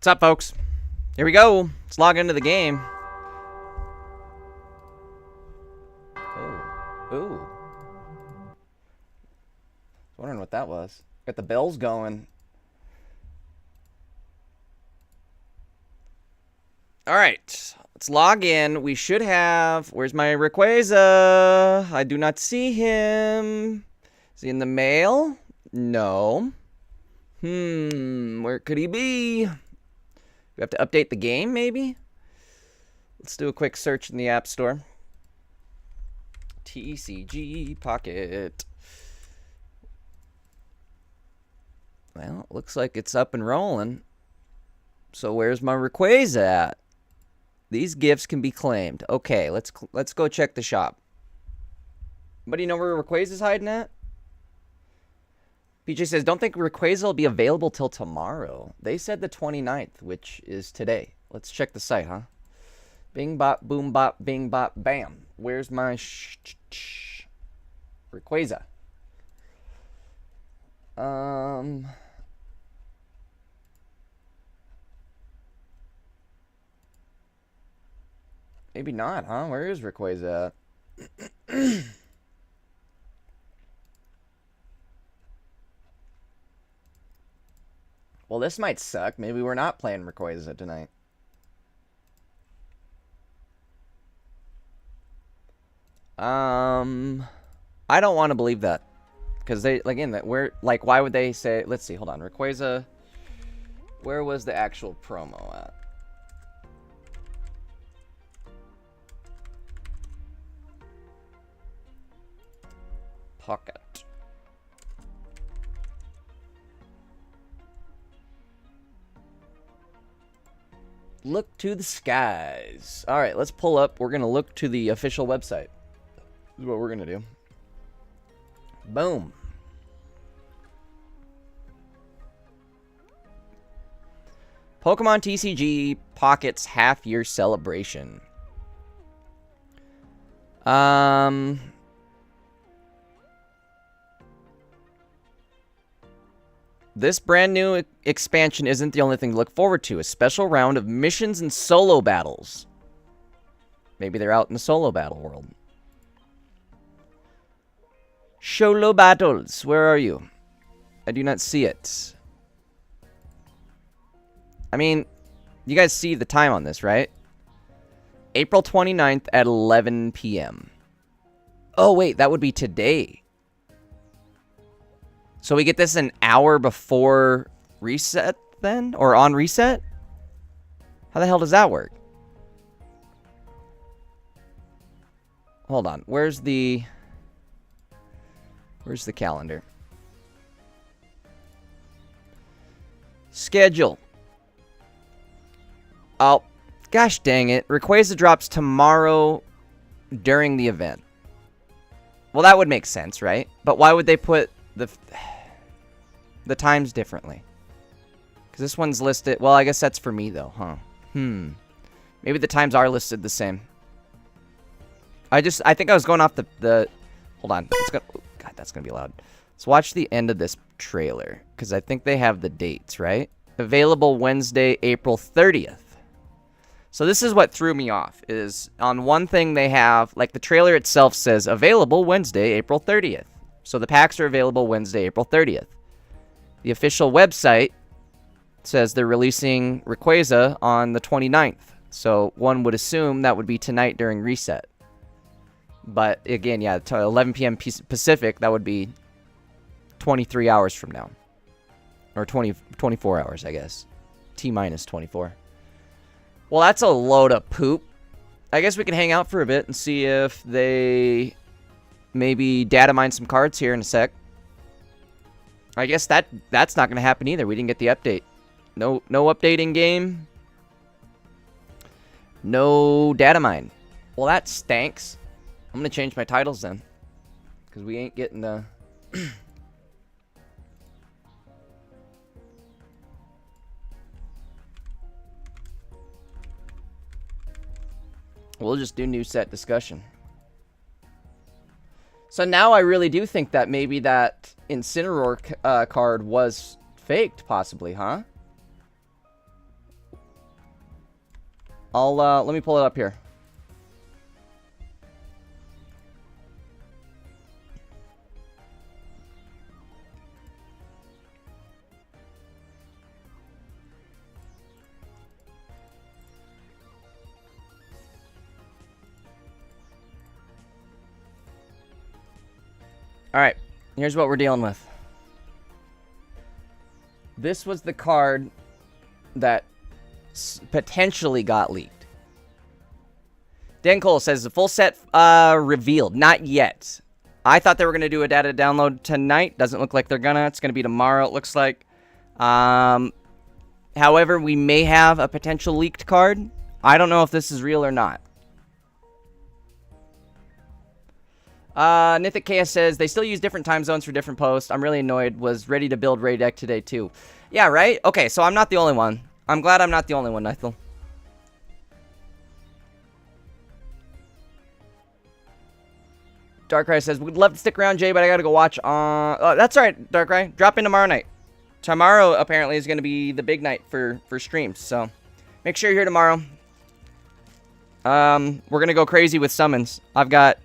What's up, folks? Here we go. Let's log into the game. Ooh. Wondering what that was. Got the bells going. Alright. Let's log in. We should have... Where's my Rayquaza? I do not see him. Is he in the mail? No. Where could he be? We have to update the game, maybe? Let's do a quick search in the App Store. TCG Pocket. Well, it looks like it's up and rolling. So where's my Rayquaza at? These gifts can be claimed. Okay, let's go check the shop. Anybody know where Rayquaza's hiding at? PJ says, don't think Rayquaza will be available till tomorrow. They said the 29th, which is today. Let's check the site, huh? Bing, bop, boom, bop, bing, bop, bam. Where's my Rayquaza? Maybe not, huh? Where is Rayquaza at? Well, this might suck. Maybe we're not playing Rayquaza tonight. I don't want to believe that. Because they, again, why would they say, let's see, hold on. Rayquaza, where was the actual promo at? Pocket. Look to the skies. All right, let's pull up. We're going to look to the official website. This is what we're going to do. Boom. Pokemon TCG Pocket's half-year celebration. This brand new expansion isn't the only thing to look forward to. A special round of missions and solo battles. Maybe they're out in the solo battle world. Solo battles. Where are you? I do not see it. I mean, you guys see the time on this, right? April 29th at 11 p.m. Oh, wait. That would be today. So we get this an hour before reset then? Or on reset? How the hell does that work? Hold on. Where's the calendar? Schedule. Oh, gosh dang it. Rayquaza drops tomorrow during the event. Well, that would make sense, right? But why would they put the times differently? Because this one's listed... Well, I guess that's for me, though, huh? Maybe the times are listed the same. I think I was going off the... Hold on. God, that's going to be loud. Let's watch the end of this trailer. Because I think they have the dates, right? Available Wednesday, April 30th. So this is what threw me off. Is on one thing they have... Like, the trailer itself says, available Wednesday, April 30th. So the packs are available Wednesday, April 30th. The official website says they're releasing Rayquaza on the 29th. So one would assume that would be tonight during reset. But again, yeah, 11 p.m. Pacific, that would be 23 hours from now. Or 24 hours, I guess. T-minus 24. Well, that's a load of poop. I guess we can hang out for a bit and see if they maybe data mine some cards here in a sec. I guess that's not going to happen either. We didn't get the update. No update in game. No data mine. Well, that stinks. I'm going to change my titles then. Because we ain't getting the... We'll just do new set discussion. So now I really do think that maybe that Incineroar card was faked, possibly, huh? Let me pull it up here. Alright, here's what we're dealing with. This was the card that potentially got leaked. Dan Cole says the full set revealed. Not yet. I thought they were going to do a data download tonight. Doesn't look like they're gonna. It's going to be tomorrow, it looks like. However, we may have a potential leaked card. I don't know if this is real or not. Nithic Chaos says, they still use different time zones for different posts. I'm really annoyed. Was ready to build Ray deck today, too. Yeah, right? Okay, so I'm not the only one. I'm glad I'm not the only one, Nithel. Darkrai says, we'd love to stick around, Jay, but I gotta go watch on... Oh, that's alright, Darkrai. Drop in tomorrow night. Tomorrow, apparently, is gonna be the big night for streams, so... Make sure you're here tomorrow. We're gonna go crazy with summons. I've got...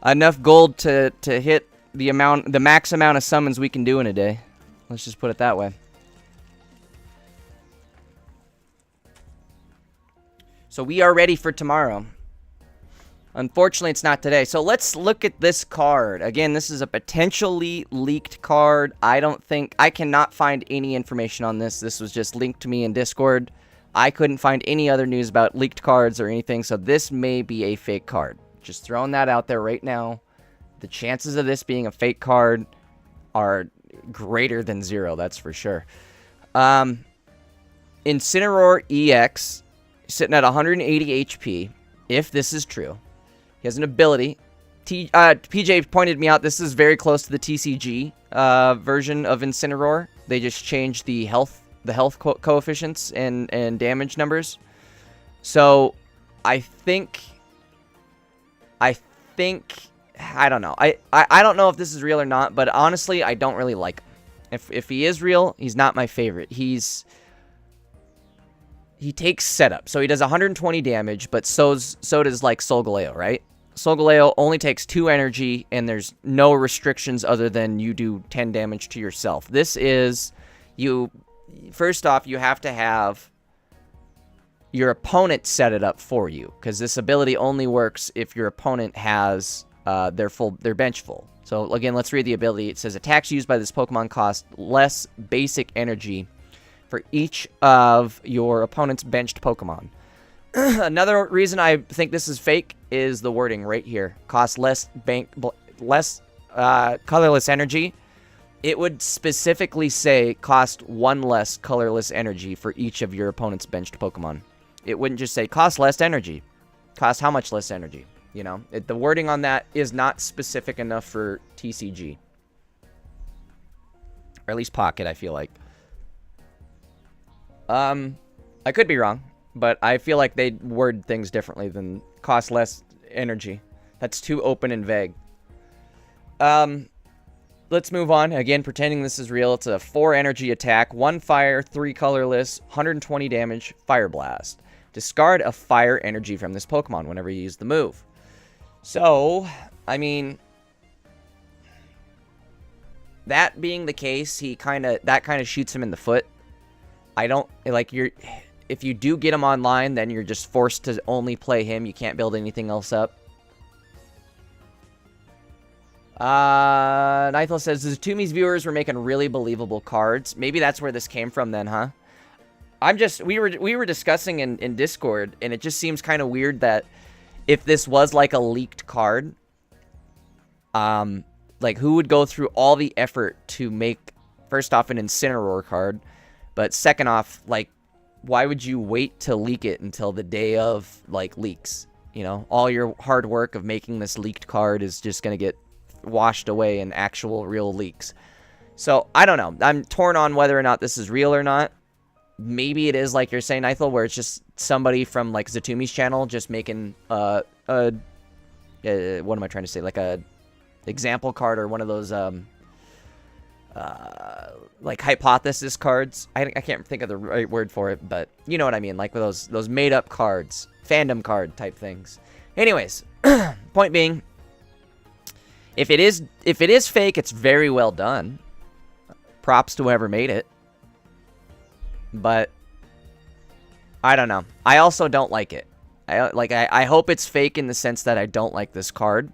enough gold to hit the max amount of summons we can do in a day. Let's just put it that way. So we are ready for tomorrow. Unfortunately, it's not today. So let's look at this card. Again, this is a potentially leaked card. I cannot find any information on this. This was just linked to me in Discord. I couldn't find any other news about leaked cards or anything. So this may be a fake card. Just throwing that out there right now. The chances of this being a fake card are greater than 0, that's for sure. Incineroar EX, sitting at 180 HP, if this is true. He has an ability. PJ pointed me out, this is very close to the TCG version of Incineroar. They just changed the health coefficients and damage numbers. So, I don't know. I don't know if this is real or not, but honestly, I don't really like him. If he is real, he's not my favorite. He takes setup, so he does 120 damage, but so does like Solgaleo, right? Solgaleo only takes 2 energy, and there's no restrictions other than you do 10 damage to yourself. This is first off, you have to have your opponent set it up for you, because this ability only works if your opponent has their bench full. So again, let's read the ability. It says attacks used by this Pokemon cost less basic energy for each of your opponent's benched Pokemon. Another reason I think this is fake is the wording right here. Cost less colorless energy. It would specifically say cost 1 less colorless energy for each of your opponent's benched Pokemon. It wouldn't just say cost less energy. Cost how much less energy? You know, the wording on that is not specific enough for TCG. Or at least Pocket, I feel like. I could be wrong, but I feel like they word things differently than cost less energy. That's too open and vague. Let's move on. Again, pretending this is real. It's a 4 energy attack, 1 fire, 3 colorless, 120 damage, Fire Blast. Discard a fire energy from this Pokemon whenever you use the move. So, I mean, that being the case, that kind of shoots him in the foot. I don't, like, if you do get him online, then you're just forced to only play him. You can't build anything else up. Nithel says, Zatumi's viewers were making really believable cards. Maybe that's where this came from then, huh? We were discussing in Discord, and it just seems kind of weird that if this was like a leaked card, like who would go through all the effort to make, first off, an Incineroar card, but second off, like, why would you wait to leak it until the day of, like, leaks? You know, all your hard work of making this leaked card is just going to get washed away in actual real leaks. So, I don't know. I'm torn on whether or not this is real or not. Maybe it is like you're saying, Nithel, where it's just somebody from, like, Zatumi's channel just making, what am I trying to say? Like a example card or one of those, like hypothesis cards. I can't think of the right word for it, but you know what I mean. Like those made up cards, fandom card type things. Anyways, point being, if it is fake, it's very well done. Props to whoever made it. But I don't know. I also don't like it. I hope it's fake in the sense that I don't like this card.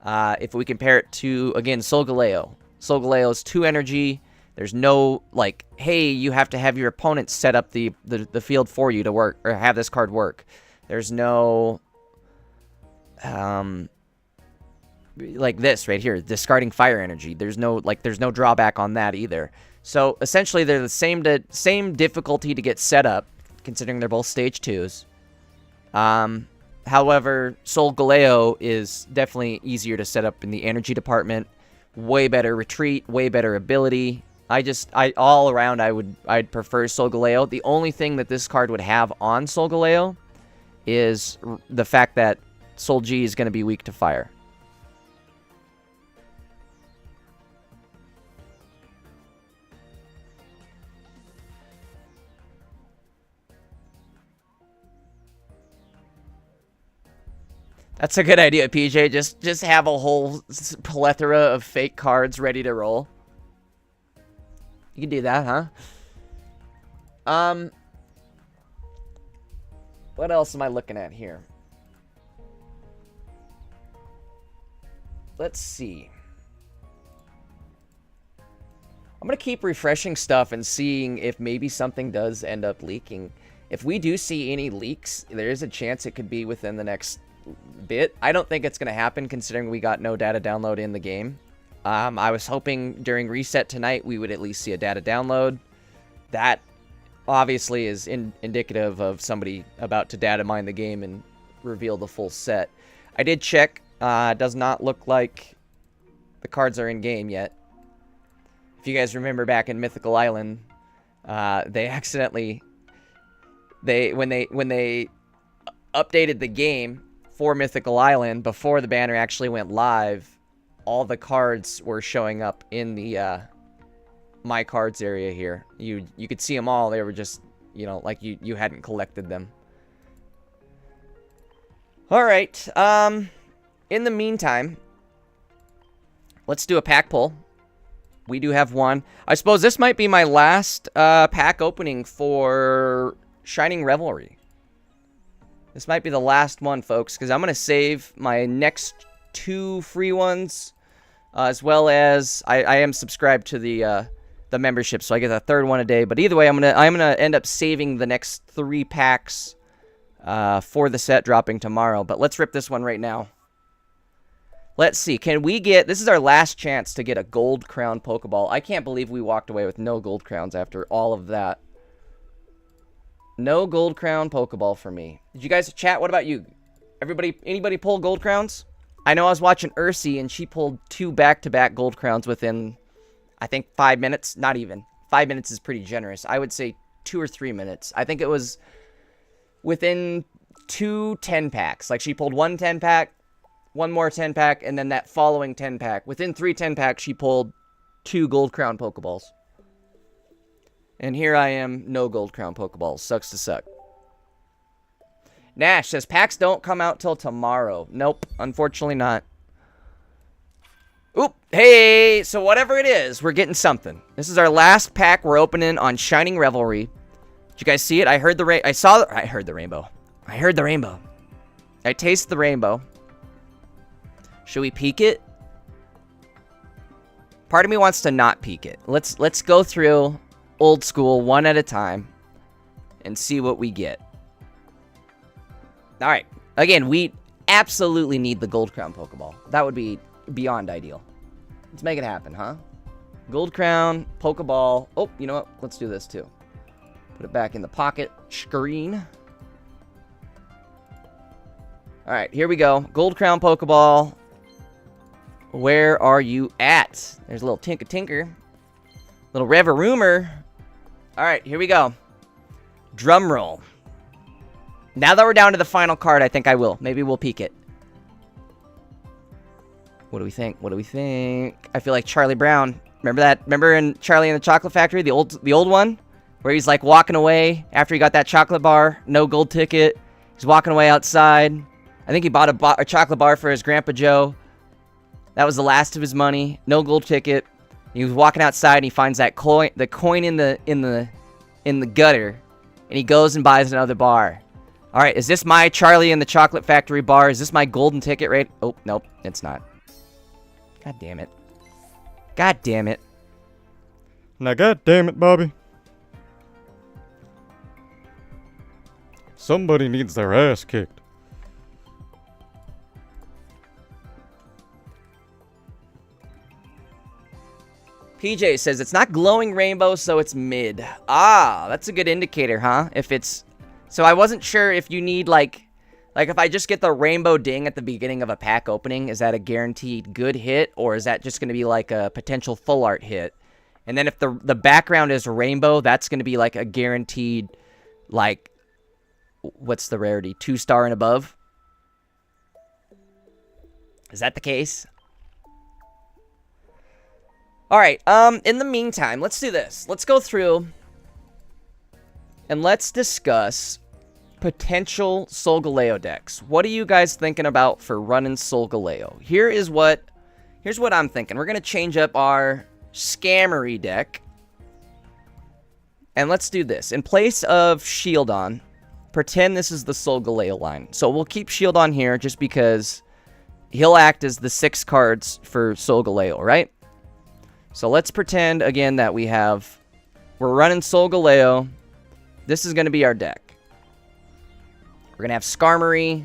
If we compare it to, again, Solgaleo. Solgaleo's 2 energy. There's no, like, hey, you have to have your opponent set up the field for you to work, or have this card work. There's no, like this right here, discarding fire energy. There's no drawback on that either. So, essentially, they're the same difficulty to get set up, considering they're both stage 2s. However, Solgaleo is definitely easier to set up in the energy department. Way better retreat, way better ability. All around, I'd prefer Solgaleo. The only thing that this card would have on Solgaleo is the fact that Sol G is going to be weak to fire. That's a good idea, PJ. Just have a whole plethora of fake cards ready to roll. You can do that, huh? What else am I looking at here? Let's see. I'm going to keep refreshing stuff and seeing if maybe something does end up leaking. If we do see any leaks, there is a chance it could be within the next bit. I don't think it's going to happen considering we got no data download in the game. I was hoping during reset tonight we would at least see a data download. That obviously is indicative of somebody about to data mine the game and reveal the full set. I did check. Does not look like the cards are in game yet. If you guys remember back in Mythical Island, they accidentally when they updated the game for Mythical Island before the banner actually went live, all the cards were showing up in the my cards area here. You could see them all. They were just, you know, like you hadn't collected them. All right. In the meantime, let's do a pack pull. We do have one. I suppose this might be my last pack opening for Shining Revelry. This might be the last one, folks, because I'm going to save my next 2 free ones, as well as I am subscribed to the membership, so I get a 3rd one a day. But either way, I'm gonna end up saving the next 3 packs for the set dropping tomorrow. But let's rip this one right now. Let's see. Can we get... This is our last chance to get a gold crown Pokeball. I can't believe we walked away with no gold crowns after all of that. No gold crown Pokeball for me. Did you guys chat? What about you? Anybody pull gold crowns? I know I was watching Ursi, and she pulled 2 back-to-back gold crowns within, I think, 5 minutes. Not even. 5 minutes is pretty generous. I would say 2 or 3 minutes. I think it was within 2 10-packs. Like, she pulled 1 10-pack, 1 more 10-pack, and then that following 10-pack. Within 3 10-packs, she pulled 2 gold crown Pokeballs. And here I am, no gold crown Pokeballs. Sucks to suck. Nash says, packs don't come out till tomorrow. Nope, unfortunately not. Oop, hey, so whatever it is, we're getting something. This is our last pack we're opening on Shining Revelry. Did you guys see it? I heard the I heard the rainbow. I heard the rainbow. I taste the rainbow. Should we peek it? Part of me wants to not peek it. Let's go through old school one at a time and see what we get. All right. Again, we absolutely need the Gold Crown Pokeball. That would be beyond ideal. Let's make it happen, huh? Gold Crown, Pokeball. Oh, you know what? Let's do this too. Put it back in the pocket screen. All right, here we go. Gold Crown Pokeball. Where are you at? There's a little Tinker. Little Reverumor. All right, here we go. Drum roll. Now that we're down to the final card, I think I will. Maybe we'll peek it. What do we think? What do we think? I feel like Charlie Brown. Remember that? Remember in Charlie and the Chocolate Factory, the old one? Where he's like walking away after he got that chocolate bar, no gold ticket. He's walking away outside. I think he bought a chocolate bar for his Grandpa Joe. That was the last of his money, no gold ticket. He was walking outside and he finds that coin, the coin in the gutter, and he goes and buys another bar. All right, is this my Charlie and the Chocolate Factory bar? Is this my golden ticket right? Oh, nope, it's not. God damn it. God damn it. Now, god damn it, Bobby. Somebody needs their ass kicked. PJ says it's not glowing rainbow, so it's mid. Ah, that's a good indicator, huh? If it's... So I wasn't sure if you need, like if I just get the rainbow ding at the beginning of a pack opening, is that a guaranteed good hit? Or is that just going to be like a potential full art hit? And then if the background is rainbow, that's going to be like a guaranteed, like... What's the rarity? 2-star and above? Is that the case? Alright, in the meantime, let's do this. Let's go through and let's discuss potential Solgaleo decks. What are you guys thinking about for running Solgaleo? Here's what I'm thinking. We're going to change up our Scammery deck. And let's do this. In place of Shieldon, pretend this is the Solgaleo line. So we'll keep Shieldon here just because he'll act as the 6 cards for Solgaleo, right? So let's pretend, again, that we're running Solgaleo. This is going to be our deck. We're going to have Skarmory.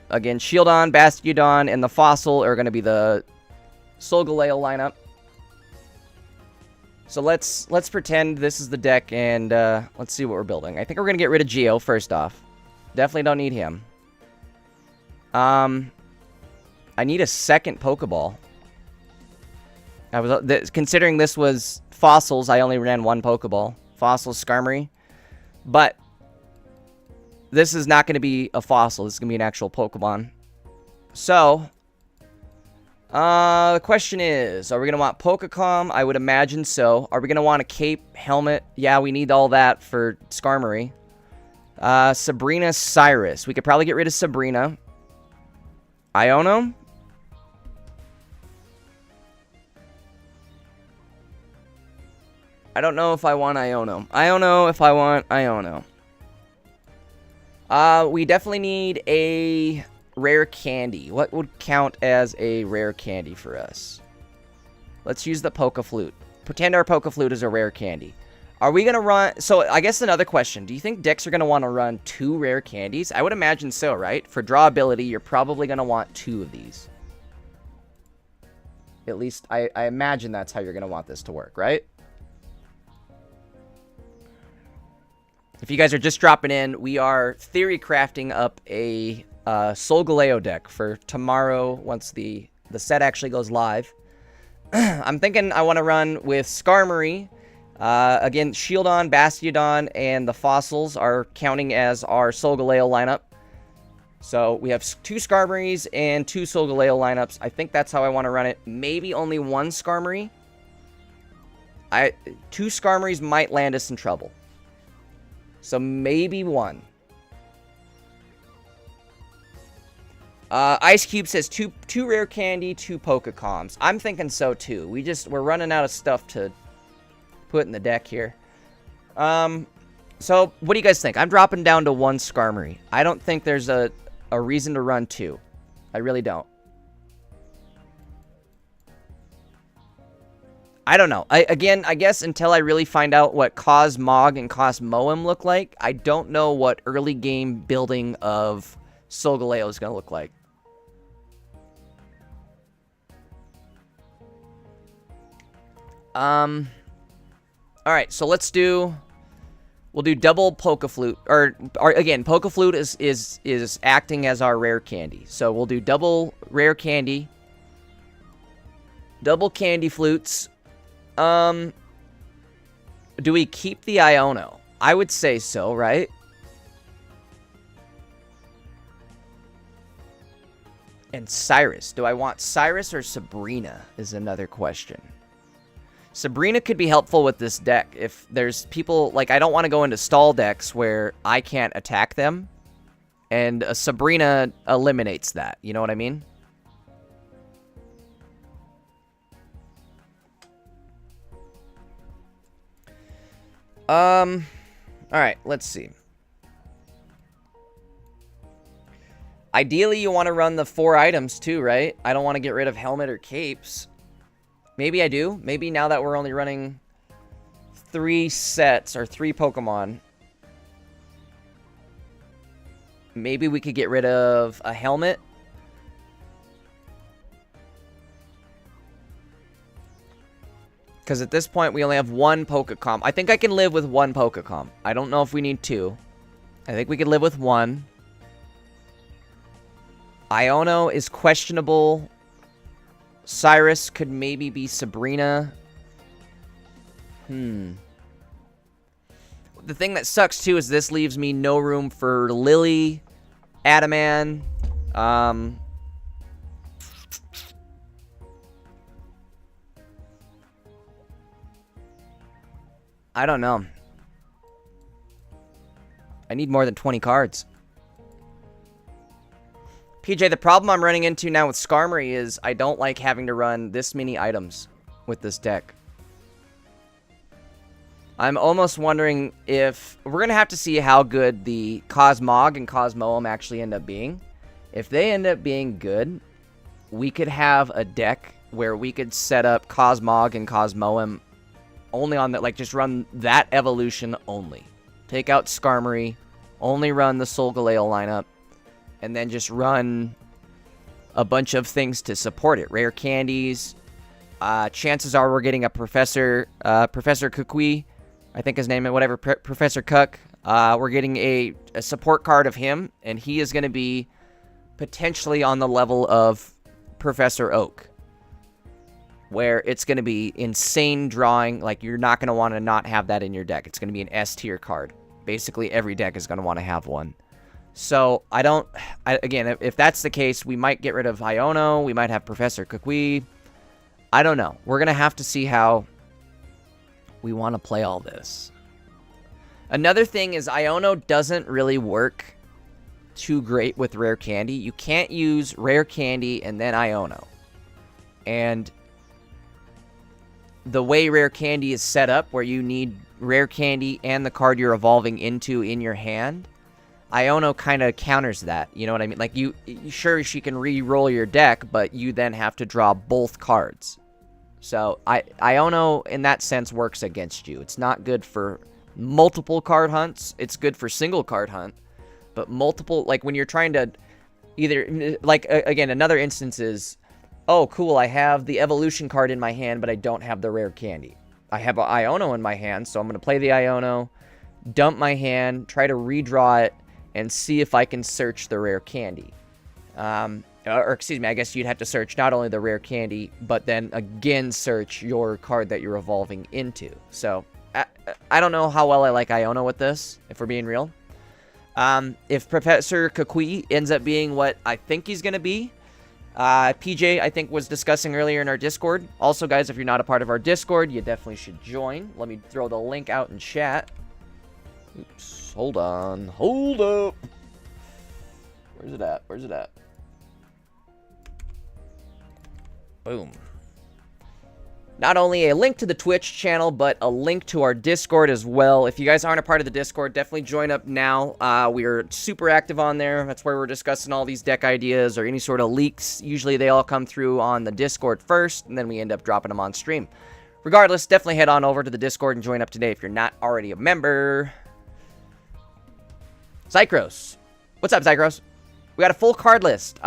Again, Shieldon, Bastiodon, and the Fossil are going to be the Solgaleo lineup. So let's pretend this is the deck, and let's see what we're building. I think we're going to get rid of Geo, first off. Definitely don't need him. I need a second Pokeball. Considering this was Fossils, I only ran 1 Pokeball. Fossils, Skarmory. But this is not going to be a Fossil. This is going to be an actual Pokemon. So, the question is, are we going to want Pokecom? I would imagine so. Are we going to want a Cape, Helmet? Yeah, we need all that for Skarmory. Sabrina, Cyrus. We could probably get rid of Sabrina. Iono? I don't know if I want Iono. I don't know if I want Iono. We definitely need a rare candy. What would count as a rare candy for us? Let's use the Pokeflute. Pretend our Pokeflute is a rare candy. Are we going to run... So, I guess another question. Do you think decks are going to want to run 2 rare candies? I would imagine so, right? For draw ability, you're probably going to want 2 of these. At least, I imagine that's how you're going to want this to work, right? If you guys are just dropping in, we are theory crafting up a Solgaleo deck for tomorrow once the set actually goes live. I'm thinking I want to run with Skarmory. Again, Shieldon, Bastiodon, and the Fossils are counting as our Solgaleo lineup. So we have 2 Skarmorys and 2 Solgaleo lineups. I think that's how I want to run it. Maybe only 1 Skarmory. 2 Skarmorys might land us in trouble. So maybe 1. Ice Cube says 2 rare candy, 2 Pokecoms. I'm thinking so too. We're running out of stuff to put in the deck here. So what do you guys think? I'm dropping down to 1 Skarmory. I don't think there's a reason to run 2. I really don't. I don't know. I guess until I really find out what Cosmog and Cosmoem look like, I don't know what early game building of Solgaleo is going to look like. Alright, so we'll do double Pokeflute. Or again, Pokeflute is acting as our rare candy. So we'll do double rare candy. Double candy flutes. Do we keep the Iono? I would say so, right? And Cyrus. Do I want Cyrus or Sabrina is another question. Sabrina could be helpful with this deck. If there's people, like, I don't want to go into stall decks where I can't attack them. And a Sabrina eliminates that. You know what I mean? Alright, let's see. Ideally, you want to run the 4 items too, right? I don't want to get rid of helmet or capes. Maybe I do. Maybe now that we're only running 3 sets or 3 Pokemon, maybe we could get rid of a helmet. Because at this point, we only have 1 Pokecom. I think I can live with 1 Pokecom. I don't know if we need 2. I think we could live with 1. Iono is questionable. Cyrus could maybe be Sabrina. The thing that sucks, too, is this leaves me no room for Lily, Adaman. I don't know. I need more than 20 cards. PJ, the problem I'm running into now with Skarmory is I don't like having to run this many items with this deck. I'm almost wondering if... We're going to have to see how good the Cosmog and Cosmoem actually end up being. If they end up being good, we could have a deck where we could set up Cosmog and Cosmoem only on that, like, just run that evolution only. Take out Skarmory, only run the Solgaleo lineup, and then just run a bunch of things to support it. Rare candies. Chances are we're getting a Professor Kukui, I think his name is whatever, Professor Cook. We're getting a support card of him, and he is going to be potentially on the level of Professor Oak, where it's going to be insane drawing. Like, you're not going to want to not have that in your deck. It's going to be an S tier card. Basically, every deck is going to want to have one. So, again, if that's the case, we might get rid of Iono. We might have Professor Kukui. I don't know. We're going to have to see how we want to play all this. Another thing is Iono doesn't really work too great with Rare Candy. You can't use Rare Candy and then Iono. And the way Rare Candy is set up, where you need Rare Candy and the card you're evolving into in your hand, Iono kind of counters that. You know what I mean? Like, sure, she can re-roll your deck, but you then have to draw both cards. So, Iono, in that sense, works against you. It's not good for multiple card hunts. It's good for single card hunt. But multiple, like, when you're trying to either, like, again, another instance is, oh, cool, I have the evolution card in my hand, but I don't have the rare candy. I have an Iono in my hand, so I'm going to play the Iono, dump my hand, try to redraw it, and see if I can search the rare candy. Or excuse me, I guess you'd have to search not only the rare candy, but then again search your card that you're evolving into. So, I don't know how well I like Iono with this, if we're being real. If Professor Kukui ends up being what I think he's going to be, PJ, I think, was discussing earlier in our Discord. Also, guys, if you're not a part of our Discord, you definitely should join. Let me throw the link out in chat. Oops, hold on. Hold up. Where's it at? Where's it at? Boom. Not only a link to the Twitch channel, but a link to our Discord as well. If you guys aren't a part of the Discord, definitely join up now. We're super active on there. That's where we're discussing all these deck ideas or any sort of leaks. Usually they all come through on the Discord first, and then we end up dropping them on stream. Regardless, definitely head on over to the Discord and join up today if you're not already a member. Zycros. What's up, Zycros? We got a full card list.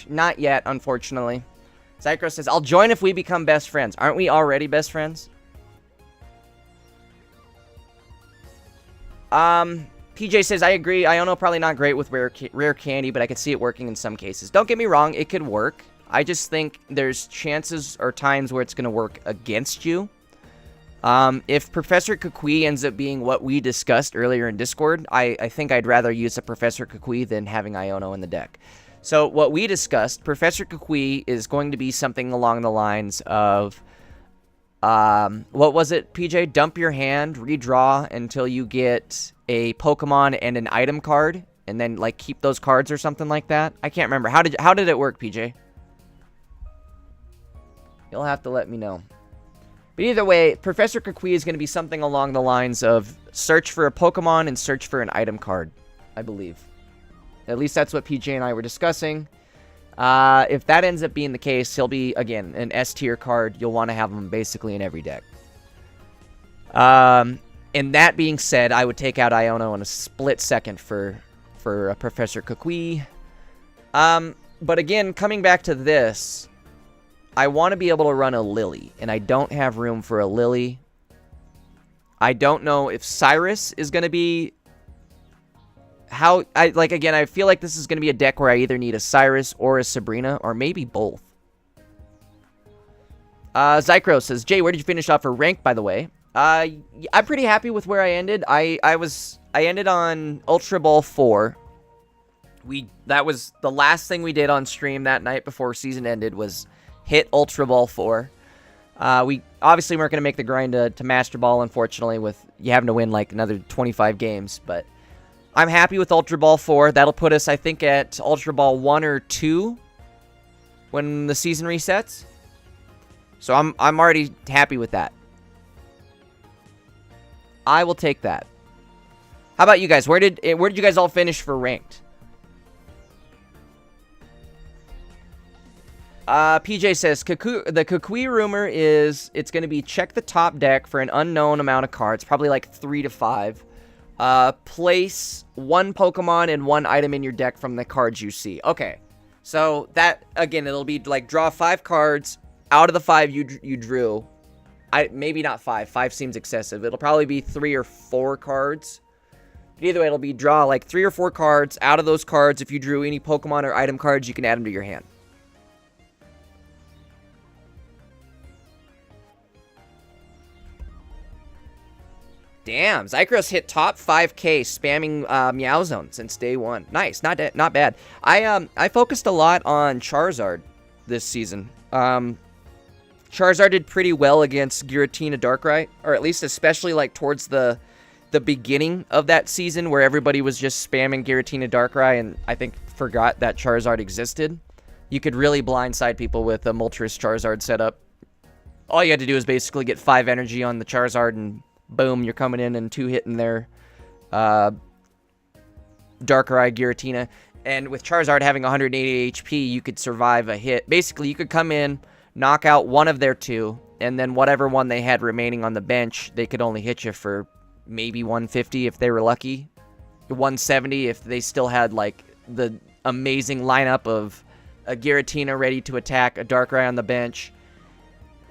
Not yet, unfortunately. Zycros says, I'll join if we become best friends. Aren't we already best friends? PJ says, I agree. Iono probably not great with rare candy, but I could see it working in some cases. Don't get me wrong, it could work. I just think there's chances or times where it's going to work against you. If Professor Kukui ends up being what we discussed earlier in Discord, I think I'd rather use a Professor Kukui than having Iono in the deck. So what we discussed, Professor Kukui is going to be something along the lines of, what was it, PJ? Dump your hand, redraw until you get a Pokemon and an item card, and then like keep those cards or something like that. I can't remember. How did it work, PJ? You'll have to let me know. But either way, Professor Kukui is going to be something along the lines of search for a Pokemon and search for an item card, I believe. At least that's what PJ and I were discussing. If that ends up being the case, he'll be, again, an S tier card. You'll want to have him basically in every deck. And that being said, I would take out Iono in a split second for Professor Kukui. But again, coming back to this, I want to be able to run a Lily, and I don't have room for a Lily. I don't know if Cyrus is going to be... Again, I feel like this is going to be a deck where I either need a Cyrus or a Sabrina, or maybe both. Zycro says, Jay, where did you finish off for rank, by the way? I'm pretty happy with where I ended. I ended on Ultra Ball 4. That was the last thing we did on stream that night before season ended, was hit Ultra Ball 4. We obviously weren't going to make the grind to Master Ball, unfortunately, with you having to win like another 25 games, but I'm happy with Ultra Ball 4. That'll put us, I think, at Ultra Ball 1 or 2 when the season resets. So I'm already happy with that. I will take that. How about you guys? Where did you guys all finish for ranked? PJ says, the Kukui rumor is it's going to be check the top deck for an unknown amount of cards, probably like 3 to 5. Place 1 Pokemon and 1 item in your deck from the cards you see. Okay, so that, again, it'll be like draw 5 cards out of the 5 you drew. Maybe not 5. 5 seems excessive. It'll probably be 3 or 4 cards. But either way, it'll be draw like 3 or 4 cards. Out of those cards, if you drew any Pokemon or item cards, you can add them to your hand. Damn, Zycros hit top 5K spamming Meowzone since day 1. Nice, not bad. I focused a lot on Charizard this season. Charizard did pretty well against Giratina Darkrai, or at least especially like towards the beginning of that season where everybody was just spamming Giratina Darkrai and I think forgot that Charizard existed. You could really blindside people with a Moltres Charizard setup. All you had to do is basically get 5 energy on the Charizard and boom, you're coming in and 2-hitting their Darkrai Giratina. And with Charizard having 180 HP, you could survive a hit. Basically, you could come in, knock out one of their 2, and then whatever one they had remaining on the bench, they could only hit you for maybe 150 if they were lucky. 170 if they still had, like, the amazing lineup of a Giratina ready to attack, a Darkrai on the bench,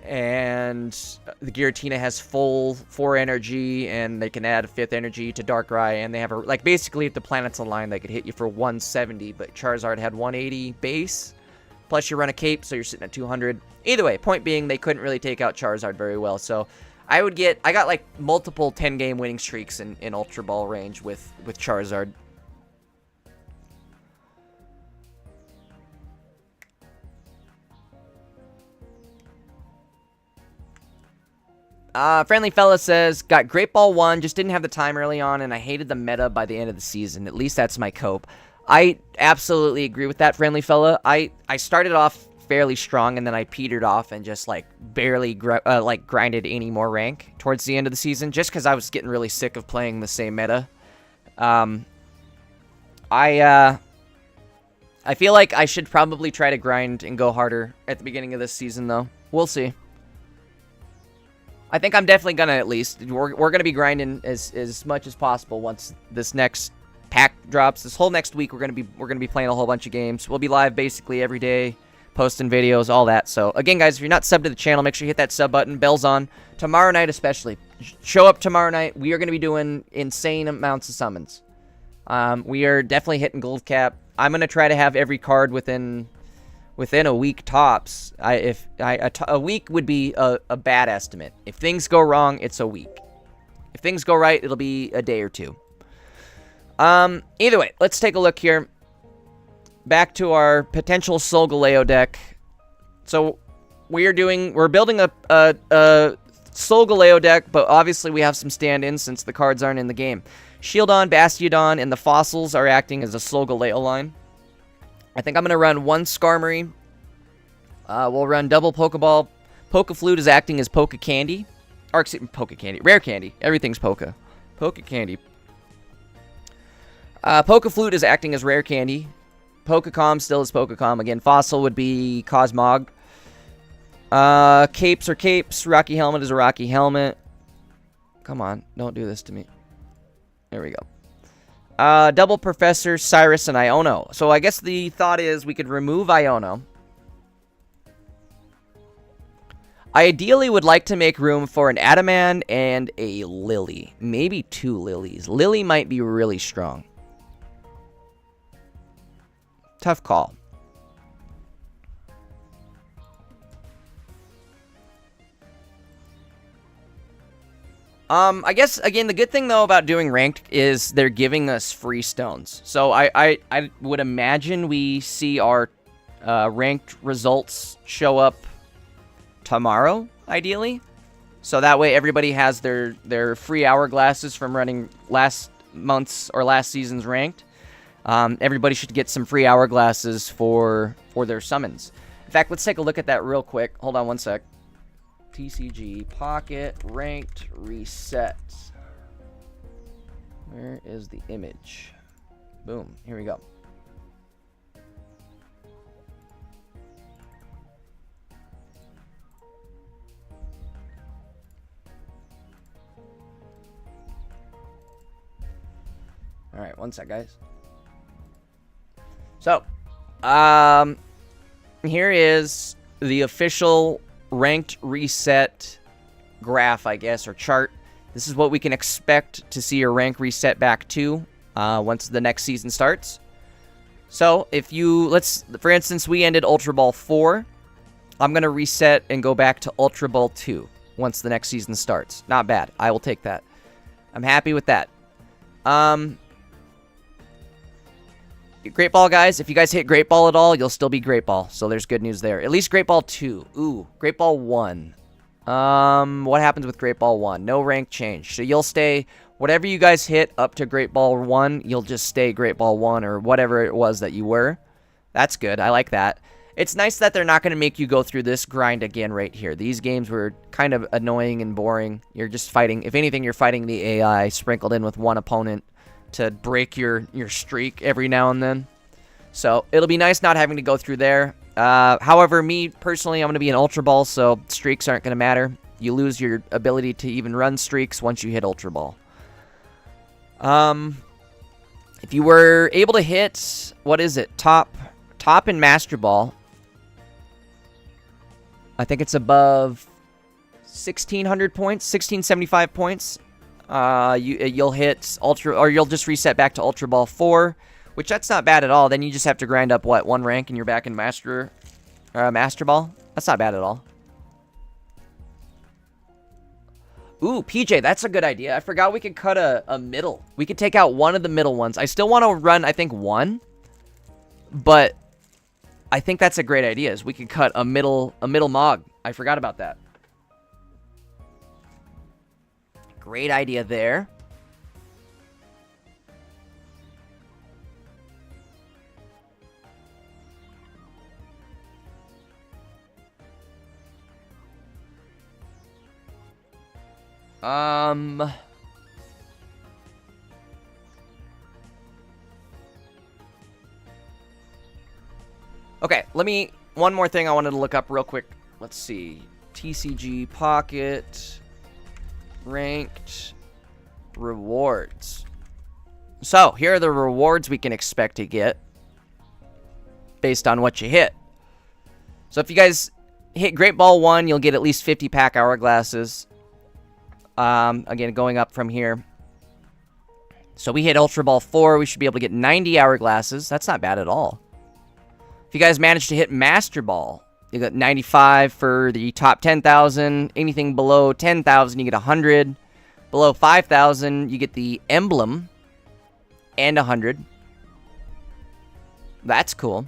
and the Giratina has full 4 energy, and they can add a 5th energy to Darkrai, and they have a, like, basically if the planets align, they could hit you for 170, but Charizard had 180 base, plus you run a cape, so you're sitting at 200. Either way, point being, they couldn't really take out Charizard very well, so I got, like, multiple 10-game winning streaks in Ultra Ball range with Charizard. Friendly Fella says, got Great Ball 1, just didn't have the time early on, and I hated the meta by the end of the season. At least that's my cope. I absolutely agree with that, Friendly Fella. I started off fairly strong, and then I petered off and just, like, barely, grinded any more rank towards the end of the season, just because I was getting really sick of playing the same meta. I feel like I should probably try to grind and go harder at the beginning of this season, though. We'll see. I think I'm definitely gonna, at least. We're gonna be grinding as much as possible once this next pack drops. This whole next week we're gonna be playing a whole bunch of games. We'll be live basically every day, posting videos, all that. So again, guys, if you're not subbed to the channel, make sure you hit that sub button. Bell's on. Tomorrow night especially. Show up tomorrow night. We are gonna be doing insane amounts of summons. We are definitely hitting gold cap. I'm gonna try to have every card within a week tops. A week would be a bad estimate. If things go wrong, it's a week. If things go right, it'll be a day or 2. Either way, let's take a look here. back to our potential Solgaleo deck. So we're building a Solgaleo deck, but obviously we have some stand-ins since the cards aren't in the game. Shieldon, Bastiodon, and the fossils are acting as a Solgaleo line. I think I'm going to run one Skarmory. We'll run double Pokeball. Pokeflute is acting as Poke Candy. Or, excuse me, Poke Candy. Rare Candy. Everything's Poke. Poke Candy. Pokeflute is acting as Rare Candy. Pokecom still is Pokecom. Again, Fossil would be Cosmog. Capes are Capes. Rocky Helmet is a Rocky Helmet. Come on. Don't do this to me. There we go. Double Professor, Cyrus, and Iono. So I guess the thought is we could remove Iono. I ideally would like to make room for an Adaman and a Lily. Maybe 2 Lilies. Lily might be really strong. Tough call. I guess, again, the good thing, though, about doing ranked is they're giving us free stones. So I would imagine we see our ranked results show up tomorrow, ideally. So that way everybody has their free hourglasses from running last month's or last season's ranked. Everybody should get some free hourglasses for their summons. In fact, let's take a look at that real quick. Hold on one sec. TCG Pocket Ranked Reset. Where is the image? Boom. Here we go. All right, one sec, guys. So, here is the official ranked reset graph, I guess, or chart. This is what we can expect to see your rank reset back to once the next season starts. So, if you, for instance, we ended Ultra Ball 4. I'm going to reset and go back to Ultra Ball 2 once the next season starts. Not bad. I will take that. I'm happy with that. Great Ball, guys. If you guys hit Great Ball at all, you'll still be Great Ball. So there's good news there. At least Great Ball 2. Ooh, Great Ball 1. What happens with Great Ball 1? No rank change. So you'll stay, whatever you guys hit up to Great Ball 1, you'll just stay Great Ball 1 or whatever it was that you were. That's good. I like that. It's nice that they're not going to make you go through this grind again right here. These games were kind of annoying and boring. You're just fighting. If anything, you're fighting the AI sprinkled in with one opponent to break your streak every now and then. So it'll be nice not having to go through there. However, me personally, I'm going to be an Ultra Ball, so streaks aren't going to matter. You lose your ability to even run streaks once you hit Ultra Ball. If you were able to hit, what is it? Top and Master Ball. I think it's above 1,600 points, 1,675 points. You'll hit Ultra, or you'll just reset back to Ultra Ball 4, which that's not bad at all. Then you just have to grind up, what, 1 rank and you're back in Master Ball? That's not bad at all. Ooh, PJ, that's a good idea. I forgot we could cut a middle. We could take out one of the middle ones. I still want to run, I think, 1. But I think that's a great idea, is we could cut a middle Mog. I forgot about that. Great idea there. Okay, one more thing I wanted to look up real quick. Let's see. TCG Pocket ranked rewards. So, here are the rewards we can expect to get based on what you hit. So, if you guys hit Great Ball 1, you'll get at least 50 pack hourglasses. Again, going up from here. So, we hit Ultra Ball 4, we should be able to get 90 hourglasses. That's not bad at all. If you guys manage to hit Master Ball, you got 95 for the top 10,000. Anything below 10,000, you get 100. Below 5,000, you get the emblem and 100. That's cool.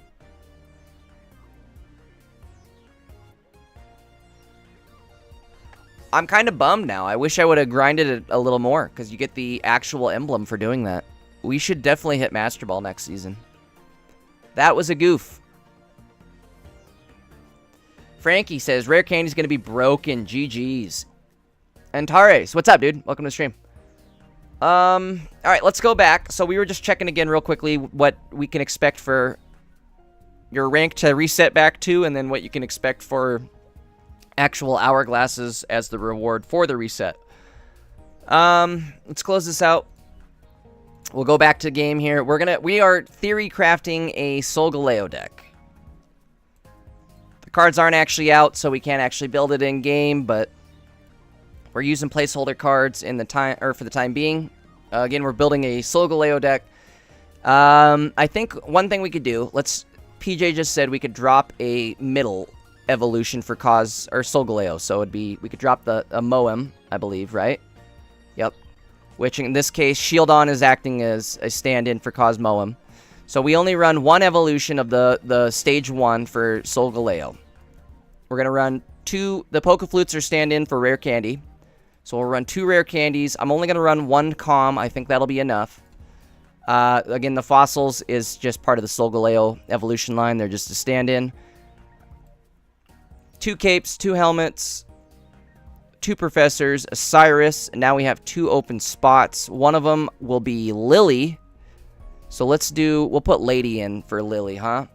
I'm kind of bummed now. I wish I would have grinded it a little more, because you get the actual emblem for doing that. We should definitely hit Master Ball next season. That was a goof. Frankie says, Rare Candy's going to be broken. GG's. Antares, what's up, dude? Welcome to the stream. Alright, let's go back. So we were just checking again real quickly what we can expect for your rank to reset back to, and then what you can expect for actual hourglasses as the reward for the reset. Let's close this out. We'll go back to game here. We are theory crafting a Solgaleo deck. The cards aren't actually out, so we can't actually build it in game, but we're using placeholder cards in the time, or for the time being. Again, we're building a Solgaleo deck. I think one thing we could do, PJ just said we could drop a middle evolution for Solgaleo. So we could drop a Moem, I believe, right? Yep. Which in this case, Shieldon is acting as a stand-in for Moem. So we only run one evolution of the stage 1 for Solgaleo. We're gonna run the Pokeflutes are stand-in for Rare Candy. So we'll run 2 Rare Candies. I'm only gonna run 1 Calm. I think that'll be enough. Again, the Fossils is just part of the Solgaleo evolution line. They're just a stand-in. 2 Capes, 2 Helmets, 2 Professors, a Cyrus, and now we have 2 open spots. One of them will be Lily. So we'll put Lady in for Lily, huh?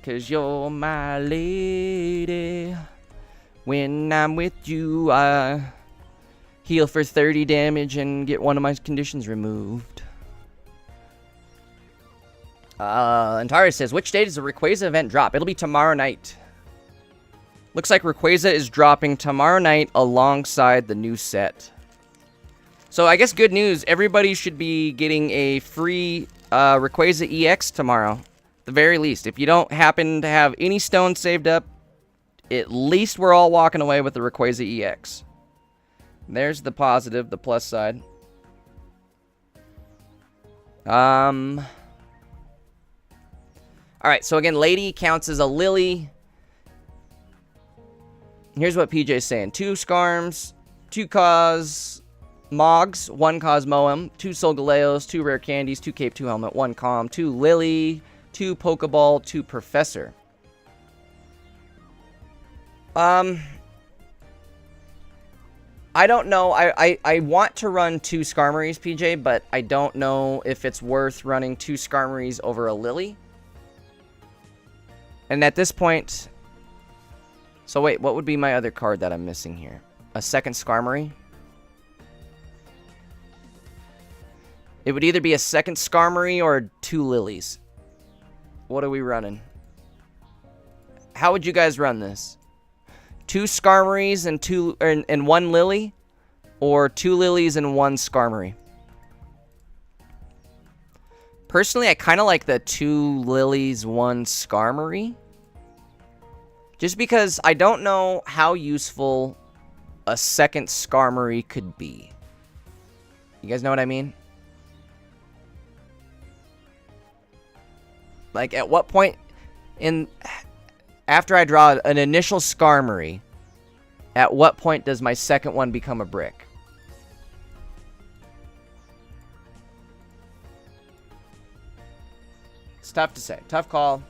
'Cause you're my lady. When I'm with you, I heal for 30 damage and get one of my conditions removed. Antares says, which day does the Rayquaza event drop? It'll be tomorrow night. Looks like Rayquaza is dropping tomorrow night alongside the new set. So I guess good news, everybody should be getting a free Rayquaza EX tomorrow. At the very least. If you don't happen to have any stones saved up, at least we're all walking away with the Rayquaza EX. There's the positive, the plus side. Alright, so again, Lady counts as a Lily. Here's what PJ's saying. 2 Skarms, 2 Mogs, 1 Moem, 2 Solgaleos, 2 Rare Candies, 2 Cape, 2 Helmet, 1 Calm, 2 Lily, 2 Pokeball, 2 Professor. I don't know. I want to run 2 Skarmories, PJ, but I don't know if it's worth running 2 Skarmories over a Lily. And at this point... So wait, what would be my other card that I'm missing here? A second Skarmory? It would either be a second Skarmory or 2 Lilies. What are we running? How would you guys run this? 2 Skarmories and 1 Lily? Or 2 Lilies and 1 Skarmory? Personally, I kind of like the 2 Lilies, 1 Skarmory. Just because I don't know how useful a second Skarmory could be. You guys know what I mean? Like, at what point after I draw an initial Skarmory, at what point does my second one become a brick? It's tough to say. Tough call.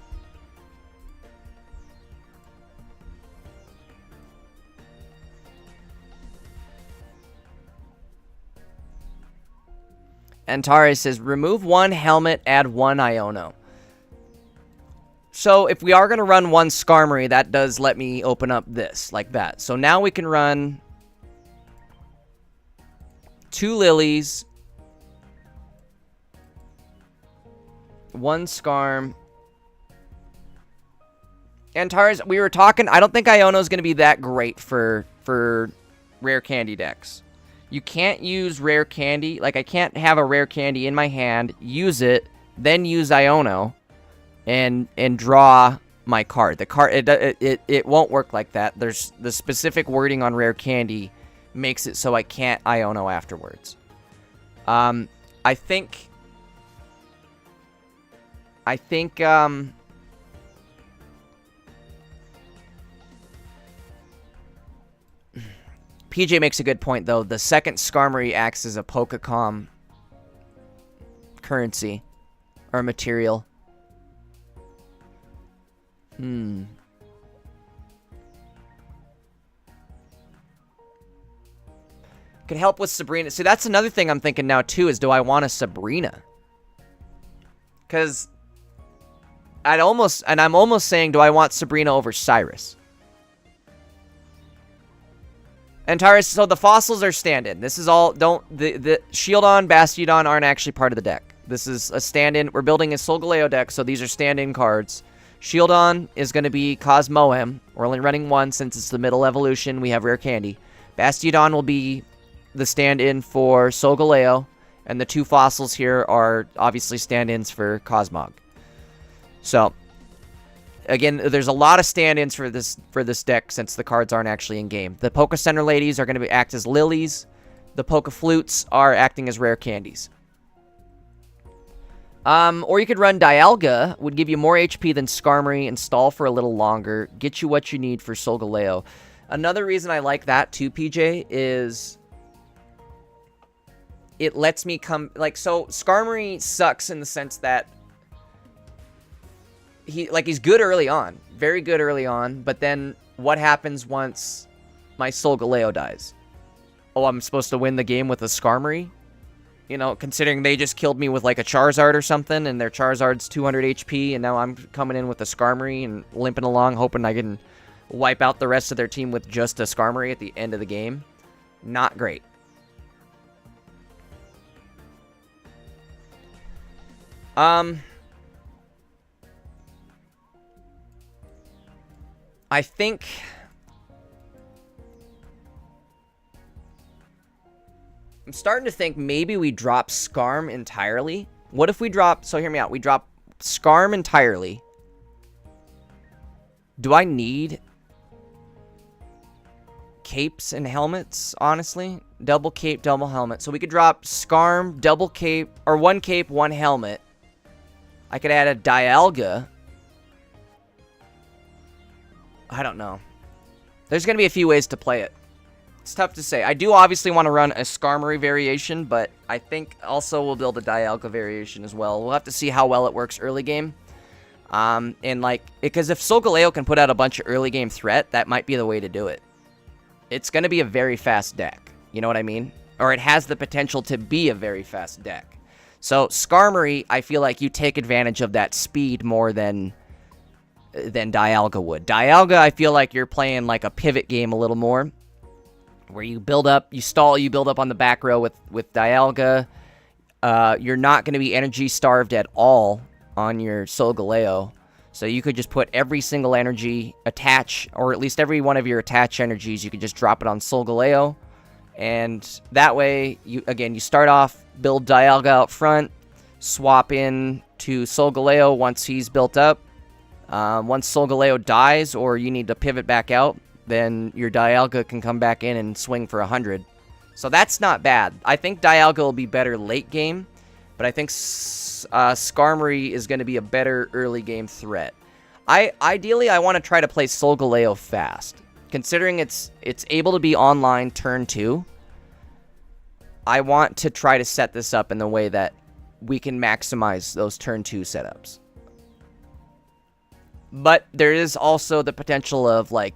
Antares says, remove 1 Helmet, add 1 Iono. So, if we are going to run 1 Skarmory, that does let me open up this, like that. So, now we can run 2 Lilies, 1 Skarm. Antares, we were talking, I don't think Iono is going to be that great for Rare Candy decks. You can't use Rare Candy. Like, I can't have a Rare Candy in my hand, use it, then use Iono, and draw my card. The card, it won't work like that. There's the specific wording on Rare Candy makes it so I can't Iono afterwards. I think I think, PJ makes a good point, though. The second Skarmory acts as a Pokecom currency or material. Could help with Sabrina. See, that's another thing I'm thinking now, too, is do I want a Sabrina? Because I'm almost saying, do I want Sabrina over Cyrus? And Tyrus, so the fossils are stand-in. This is all, the Shieldon, Bastiodon aren't actually part of the deck. This is a stand-in. We're building a Solgaleo deck, so these are stand-in cards. Shieldon is going to be Cosmoem. We're only running one since it's the middle evolution. We have Rare Candy. Bastiodon will be the stand-in for Solgaleo, and the two fossils here are obviously stand-ins for Cosmog. So, again, there's a lot of stand-ins for this deck since the cards aren't actually in game. The Poke Center ladies are going to act as lilies. The Poke Flutes are acting as rare candies. Or you could run Dialga, would give you more HP than Skarmory and stall for a little longer, get you what you need for Solgaleo. Another reason I like that too, PJ, is it lets me come, like, so Skarmory sucks in the sense that he's good early on, very good early on, but then what happens once my Solgaleo dies? Oh, I'm supposed to win the game with a Skarmory? You know, considering they just killed me with like a Charizard or something, and their Charizard's 200 HP, and now I'm coming in with a Skarmory and limping along, hoping I can wipe out the rest of their team with just a Skarmory at the end of the game. Not great. I think I'm starting to think maybe we drop Skarm entirely. What if we drop, so hear me out, we drop Skarm entirely. Do I need capes and helmets, honestly? Double cape, double helmet. So we could drop Skarm, double cape, or one cape, one helmet. I could add a Dialga. I don't know. There's going to be a few ways to play it. It's tough to say. I do obviously want to run a Skarmory variation, but I think also we'll build a Dialga variation as well. We'll have to see how well it works early game. And like, because if Solgaleo can put out a bunch of early game threat, that might be the way to do it. It's going to be a very fast deck. You know what I mean? Or it has the potential to be a very fast deck. So Skarmory, I feel like you take advantage of that speed more than Dialga would. Dialga, I feel like you're playing like a pivot game a little more, where you build up, you stall, you build up on the back row with Dialga. You're not going to be energy starved at all on your Solgaleo, so you could just put every single energy attach, or at least every one of your attach energies, you could just drop it on Solgaleo, and that way, you start off, build Dialga out front, swap in to Solgaleo once he's built up. Once Solgaleo dies, or you need to pivot back out, then your Dialga can come back in and swing for 100. So that's not bad. I think Dialga will be better late game, but I think Skarmory is going to be a better early game threat. Ideally, I want to try to play Solgaleo fast. Considering it's able to be online turn 2, I want to try to set this up in the way that we can maximize those turn 2 setups. But there is also the potential of, like,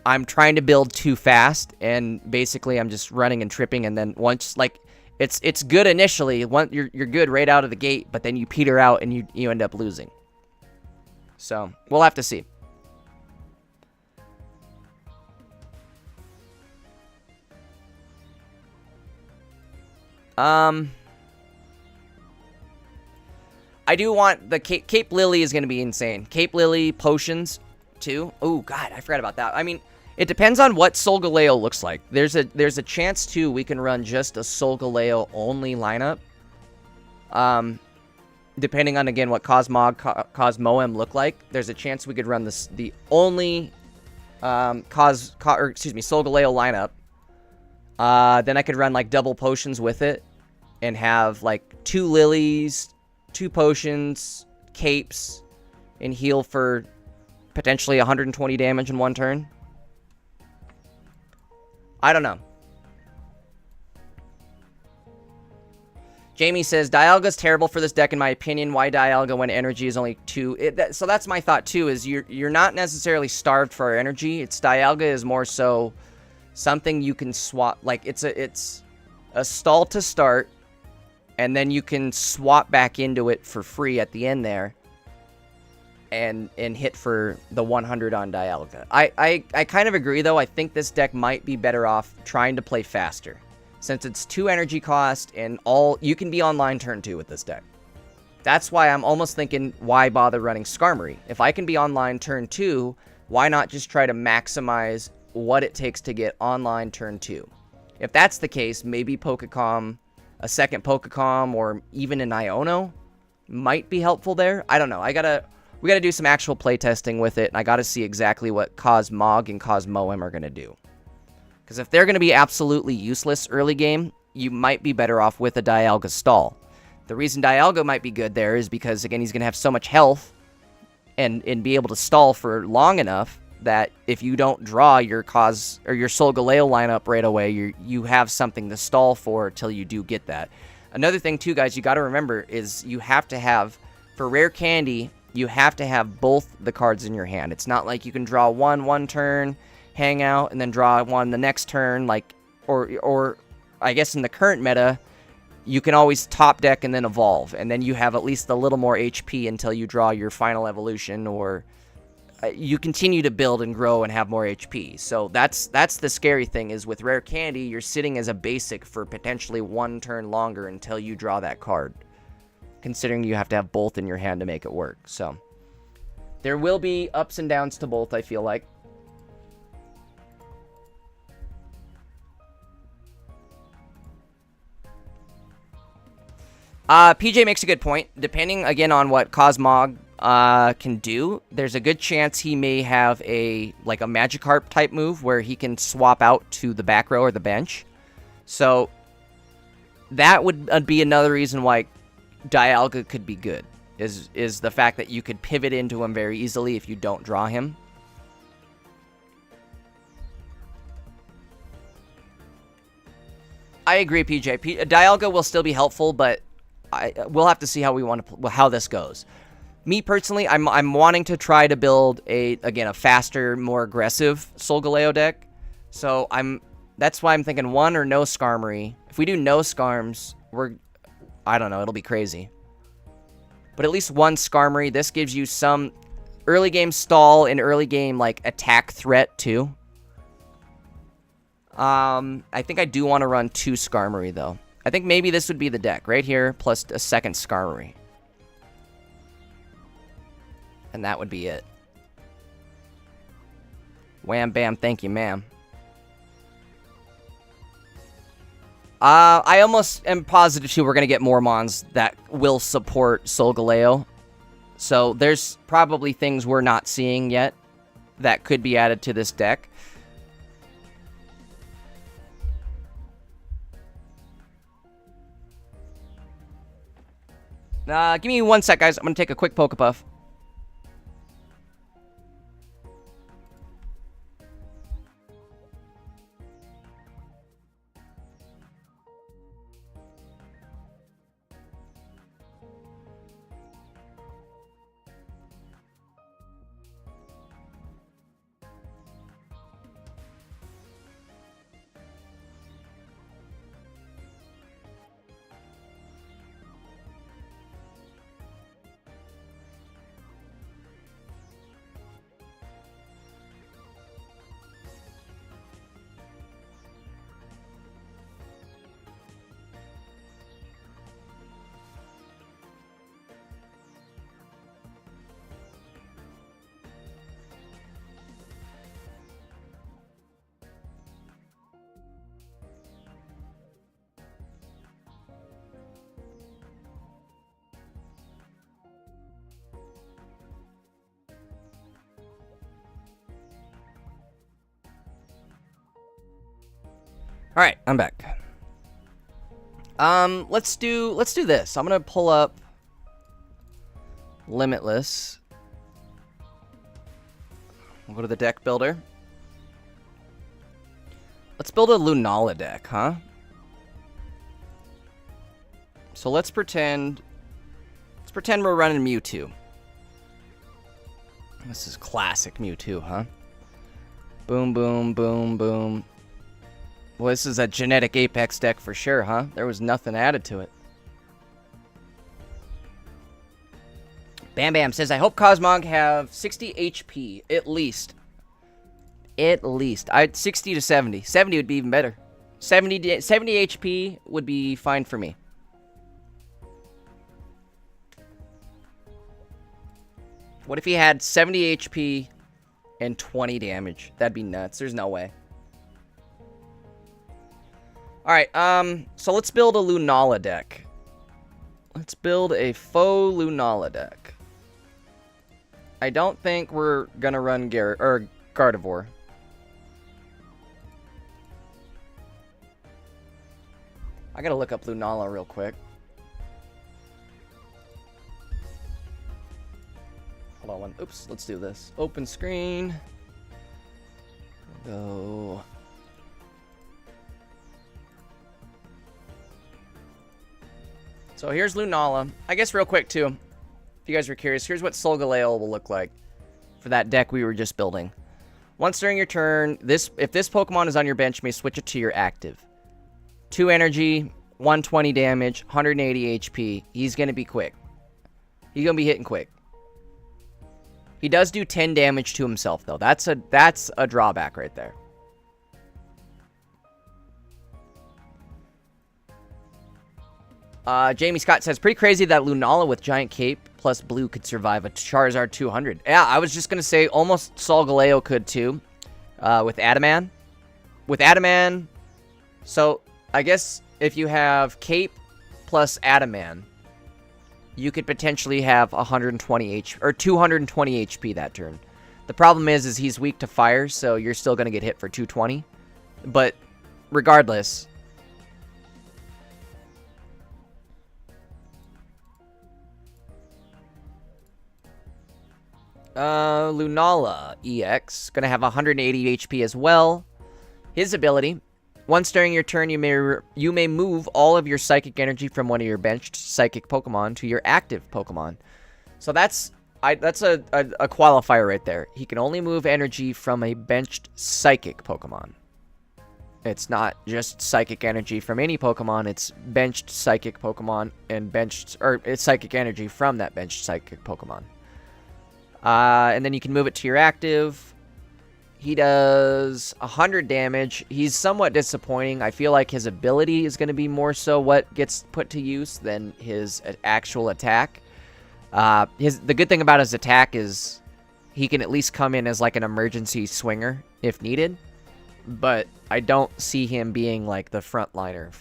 I'm trying to build too fast, and basically I'm just running and tripping, and then once, like, it's good initially, you're good right out of the gate, but then you peter out and you end up losing. So, we'll have to see. I do want the Cape Lily is going to be insane. Cape Lily potions too. Oh god, I forgot about that. I mean, it depends on what Solgaleo looks like. There's a chance too we can run just a Solgaleo only lineup. Depending on again what Cosmoem look like, there's a chance we could run the only Solgaleo lineup. Then I could run like double potions with it and have like 2 lilies, 2 potions, capes and heal for potentially 120 damage in one turn. I don't know. Jamie says, Dialga's terrible for this deck in my opinion. Why Dialga when energy is only 2? So that's my thought too, is you're not necessarily starved for energy. It's Dialga is more so something you can swap. Like, it's a stall to start, and then you can swap back into it for free at the end there and hit for the 100 on Dialga. I kind of agree, though. I think this deck might be better off trying to play faster, since it's 2 energy cost, and you can be online turn 2 with this deck. That's why I'm almost thinking, why bother running Skarmory? If I can be online turn 2, why not just try to maximize what it takes to get online turn 2? If that's the case, maybe Pokecom, a second Pokecom, or even an Iono might be helpful there. I don't know. We gotta do some actual playtesting with it, and I gotta see exactly what Cosmog and Cosmoem are gonna do. Because if they're going to be absolutely useless early game, you might be better off with a Dialga stall. The reason Dialga might be good there is because, again, he's going to have so much health and be able to stall for long enough that if you don't draw your Solgaleo lineup right away, you have something to stall for till you do get that. Another thing, too, guys, you got to remember is you have to have, for Rare Candy, you have to have both the cards in your hand. It's not like you can draw one turn, hang out, and then draw one the next turn, like, or I guess in the current meta, you can always top deck and then evolve, and then you have at least a little more HP until you draw your final evolution, or you continue to build and grow and have more HP. So that's the scary thing, is with Rare Candy, you're sitting as a basic for potentially 1 turn longer until you draw that card, considering you have to have both in your hand to make it work. So there will be ups and downs to both, I feel like. PJ makes a good point. Depending, again, on what Cosmog can do, there's a good chance he may have a Magikarp type move where he can swap out to the back row or the bench. So that would be another reason why Dialga could be good, is the fact that you could pivot into him very easily if you don't draw him. I agree, PJ. Dialga will still be helpful, but we'll have to see how this goes. Me personally, I'm wanting to try to build a faster, more aggressive Solgaleo deck. So that's why I'm thinking 1 or no Skarmory. If we do no Skarms, I don't know, it'll be crazy. But at least 1 Skarmory. This gives you some early game stall and early game attack threat too. I think I do want to run 2 Skarmory though. I think maybe this would be the deck right here, plus a second Skarmory. And that would be it. Wham bam, thank you, ma'am. I almost am positive too we're going to get more mons that will support Solgaleo. So there's probably things we're not seeing yet that could be added to this deck. Give me 1 sec, guys. I'm going to take a quick Pokepuff. All right, I'm back. Let's do this. I'm gonna pull up Limitless. We'll go to the deck builder. Let's build a Lunala deck, huh? So let's pretend we're running Mewtwo. This is classic Mewtwo, huh? Boom, boom, boom, boom. Well, this is a genetic Apex deck for sure, huh? There was nothing added to it. Bam Bam says, I hope Cosmog have 60 HP, at least. At least. 60 to 70. 70 would be even better. 70 HP would be fine for me. What if he had 70 HP and 20 damage? That'd be nuts. There's no way. Alright, so let's build a Lunala deck. Let's build a faux Lunala deck. I don't think we're gonna run Gardevoir. I gotta look up Lunala real quick. Hold on one. Oops, let's do this. Open screen. Go. So here's Lunala. I guess real quick too, if you guys were curious, here's what Solgaleo will look like for that deck we were just building. Once during your turn, if this Pokemon is on your bench, you may switch it to your active. 2 energy, 120 damage, 180 HP. He's going to be quick. He's going to be hitting quick. He does do 10 damage to himself, though. That's a drawback right there. Jamie Scott says, pretty crazy that Lunala with Giant Cape plus Blue could survive a Charizard 200. Yeah, I was just going to say almost Solgaleo could too. With Adaman. With Adaman, so I guess if you have Cape plus Adaman, you could potentially have 120 HP or 220 HP that turn. The problem is he's weak to fire, so you're still going to get hit for 220. But regardless, Lunala EX going to have 180 HP as well. His ability: once during your turn, you may move all of your psychic energy from one of your benched psychic Pokemon to your active Pokemon. So that's a qualifier right there. He can only move energy from a benched psychic Pokemon. It's not just psychic energy from any Pokemon. It's benched psychic Pokemon and it's psychic energy from that benched psychic Pokemon. And then you can move it to your active. He does 100 damage. He's somewhat disappointing. I feel like his ability is going to be more so what gets put to use than his actual attack. The good thing about his attack is he can at least come in as like an emergency swinger if needed. But I don't see him being like the frontliner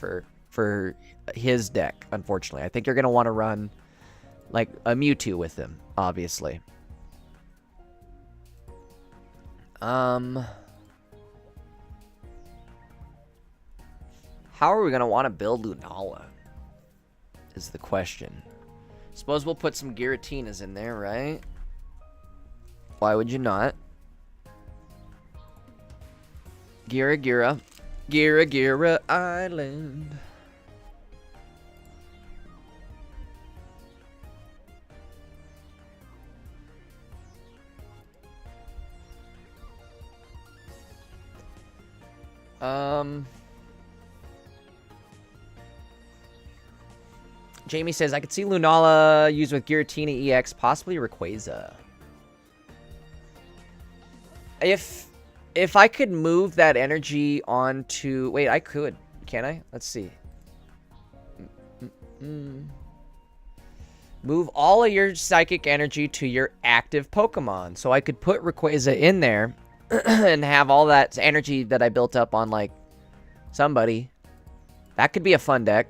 for his deck, unfortunately. I think you're going to want to run like a Mewtwo with him, obviously. How are we going to want to build Lunala? Is the question. Suppose we'll put some Giratinas in there, right? Why would you not? Gira Island. Jamie says, I could see Lunala used with Giratina EX, possibly Rayquaza. If I could move that energy onto... Wait, I could. Can I? Let's see. Move all of your psychic energy to your active Pokemon. So I could put Rayquaza in there and have all that energy that I built up on, like, somebody. That could be a fun deck.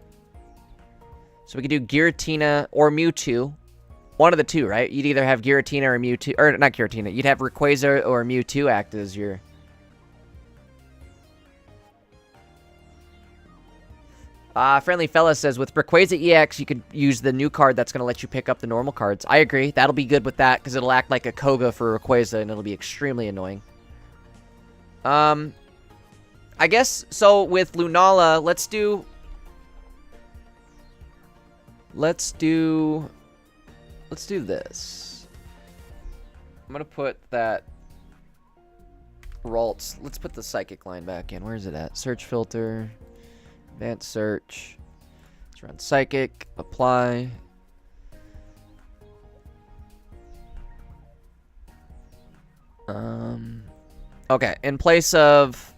So we could do Giratina or Mewtwo. One of the two, right? You'd either have Giratina or Mewtwo. Or, not Giratina. You'd have Rayquaza or Mewtwo act as your... Friendly Fella says, with Rayquaza EX, you could use the new card that's going to let you pick up the normal cards. I agree. That'll be good with that, because it'll act like a Koga for Rayquaza, and it'll be extremely annoying. I guess, so with Lunala, let's do this. I'm going to put that Ralts. Let's put the Psychic line back in. Where is it at? Search filter. Advanced search. Let's run Psychic. Apply. Okay. In place of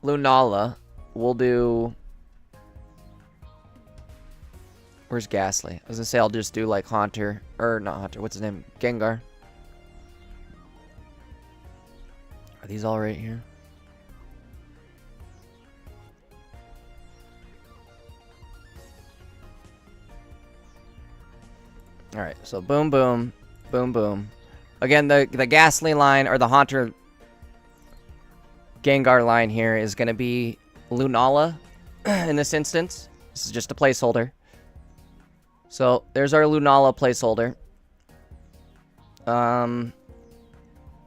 Lunala, we'll do... Where's Ghastly? I was gonna say I'll just do like Haunter. Or not Haunter. What's his name? Gengar. Are these all right here? Alright, so boom, boom, boom, boom. Again, the Ghastly line, or the Haunter Gengar line here is going to be Lunala in this instance. This is just a placeholder. So, there's our Lunala placeholder.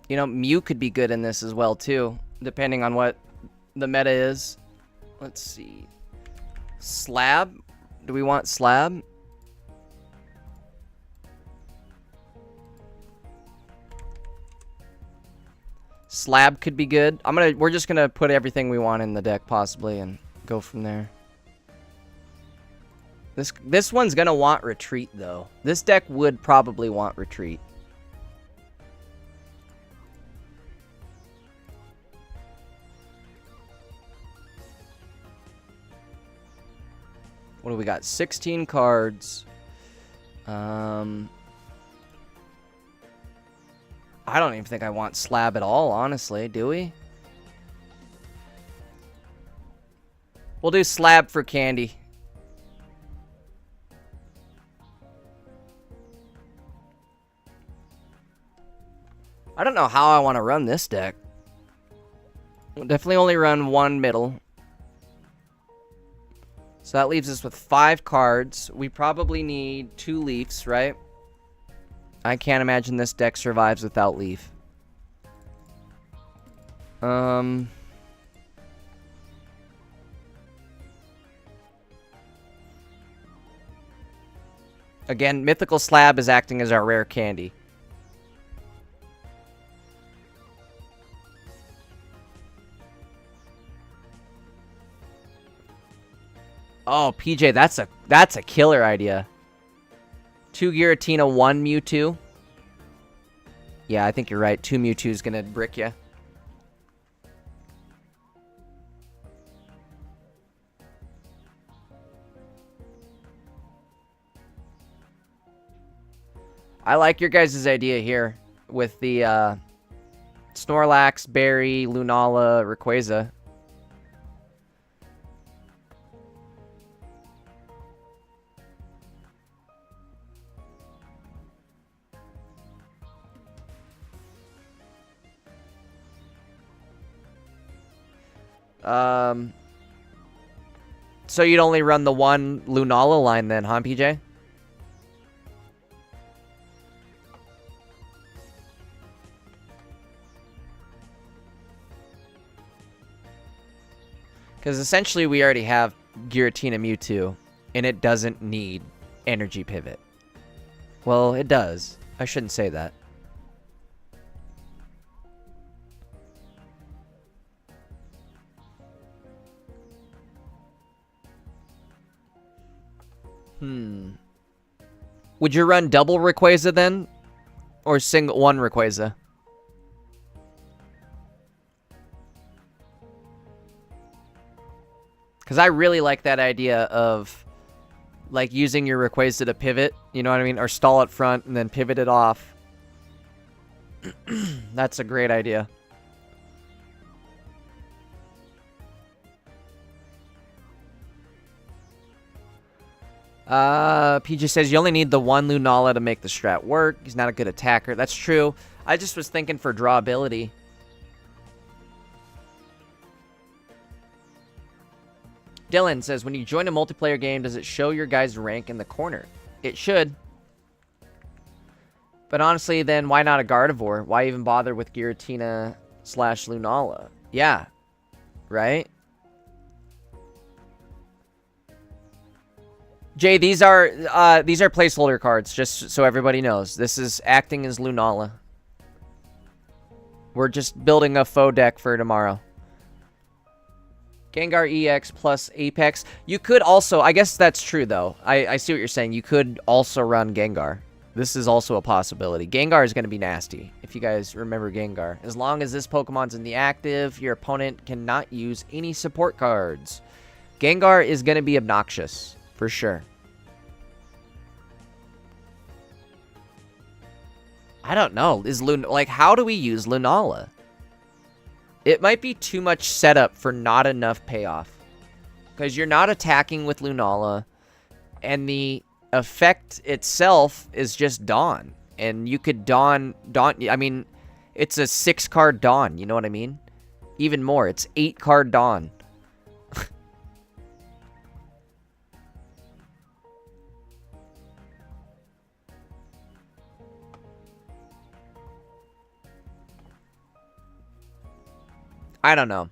You know, Mew could be good in this as well, too, depending on what the meta is. Let's see. Slab? Do we want Slab? Slab could be good. We're just gonna put everything we want in the deck possibly and go from there. This one's gonna want Retreat though. This deck would probably want Retreat. What do we got? 16 cards. I don't even think I want Slab at all, honestly. Do we? We'll do Slab for Candy. I don't know how I want to run this deck. We'll definitely only run one middle. So that leaves us with 5 cards. We probably need 2 Leafs, right? I can't imagine this deck survives without Leaf. Again, Mythical Slab is acting as our rare candy. Oh, PJ, that's a killer idea. 2 Giratina, 1 Mewtwo. Yeah, I think you're right. 2 Mewtwo's gonna brick you. I like your guys' idea here with the Snorlax, Berry, Lunala, Rayquaza. So you'd only run the one Lunala line then, huh, PJ? Because essentially we already have Giratina Mewtwo, and it doesn't need Energy Pivot. Well, it does. I shouldn't say that. Would you run double Rayquaza then? Or one Rayquaza? Because I really like that idea of, like, using your Rayquaza to pivot. You know what I mean? Or stall it front and then pivot it off. That's a great idea. PJ says you only need the one Lunala to make the strat work. He's not a good attacker. That's true. I just was thinking for drawability. Dylan says, when you join a multiplayer game, does it show your guy's rank in the corner? It should. But honestly, then why not a Gardevoir? Why even bother with Giratina / Lunala? Yeah. Right? Jay, these are placeholder cards, just so everybody knows. This is acting as Lunala. We're just building a faux deck for tomorrow. Gengar EX plus Apex. You could also, I guess that's true though. I see what you're saying. You could also run Gengar. This is also a possibility. Gengar is going to be nasty, if you guys remember Gengar. As long as this Pokemon's in the active, your opponent cannot use any support cards. Gengar is going to be obnoxious, for sure. I don't know. How do we use Lunala? It might be too much setup for not enough payoff. Because you're not attacking with Lunala, and the effect itself is just Dawn. And you could Dawn, I mean, it's a 6-card Dawn, you know what I mean? Even more, it's 8-card Dawn. I don't know.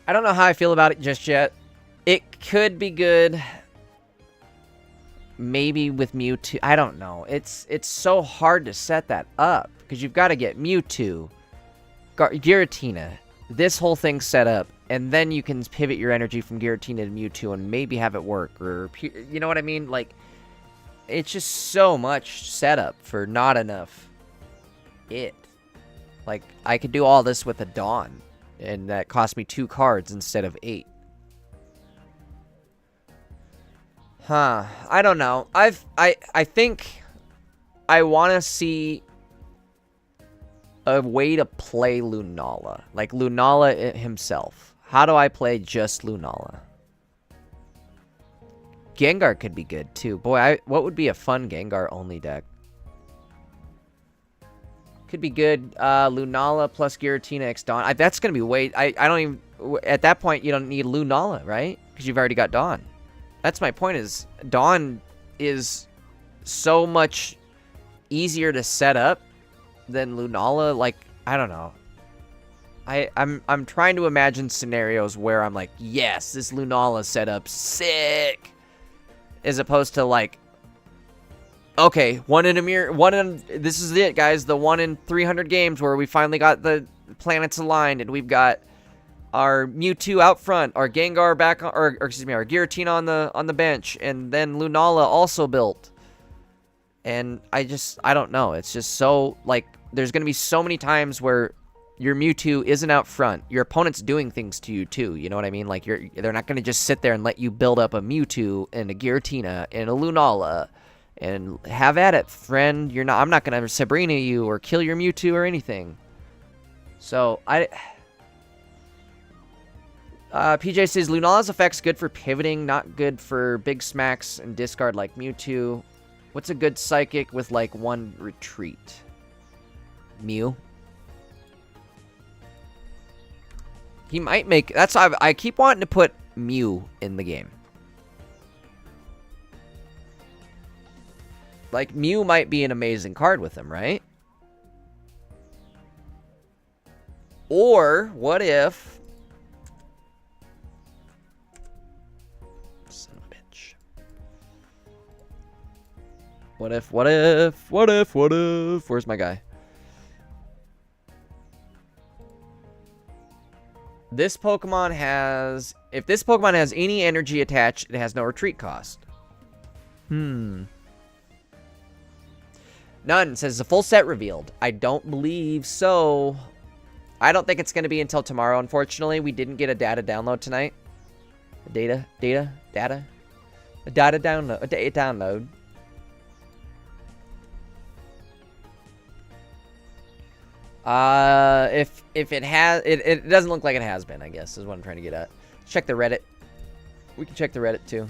I don't know how I feel about it just yet. It could be good. Maybe with Mewtwo. I don't know. It's so hard to set that up. Because you've got to get Mewtwo, Giratina, this whole thing set up. And then you can pivot your energy from Giratina to Mewtwo and maybe have it work. Or, you know what I mean? Like, it's just so much setup for not enough it. Like, I could do all this with a Dawn, and that cost me 2 cards instead of 8. Huh. I don't know. I think I want to see a way to play Lunala. Like, Lunala himself. How do I play just Lunala? Gengar could be good, too. Boy, what would be a fun Gengar-only deck? Could be good. Lunala plus Giratina X Dawn. That's going to be way... I don't even... At that point, you don't need Lunala, right? Because you've already got Dawn. That's my point, is Dawn is so much easier to set up than Lunala. Like, I don't know. I'm trying to imagine scenarios where I'm like, yes, this Lunala setup, sick! As opposed to, like, okay, this is it, guys. The 1 in 300 games where we finally got the planets aligned, and we've got our Mewtwo out front, our Gengar back, or excuse me, our Giratina on the bench, and then Lunala also built. And I don't know. It's just so, like, there's gonna be so many times where your Mewtwo isn't out front. Your opponent's doing things to you too. You know what I mean? Like, they're not gonna just sit there and let you build up a Mewtwo and a Giratina and a Lunala. And have at it, friend. I'm not gonna Sabrina you or kill your Mewtwo or anything. So PJ says Lunala's effect's good for pivoting, not good for big smacks and discard like Mewtwo. What's a good psychic with like 1 retreat? Mew. He might make. That's why I keep wanting to put Mew in the game. Like, Mew might be an amazing card with him, right? Or, what if... Son of a bitch. What if... Where's my guy? This Pokemon has... If this Pokemon has any energy attached, it has no retreat cost. None says the full set revealed. I don't believe so. I don't think it's going to be until tomorrow, unfortunately. We didn't get a data download tonight. A data download. If it has, it doesn't look like it has been, I guess, is what I'm trying to get at. Check the Reddit. We can check the Reddit too.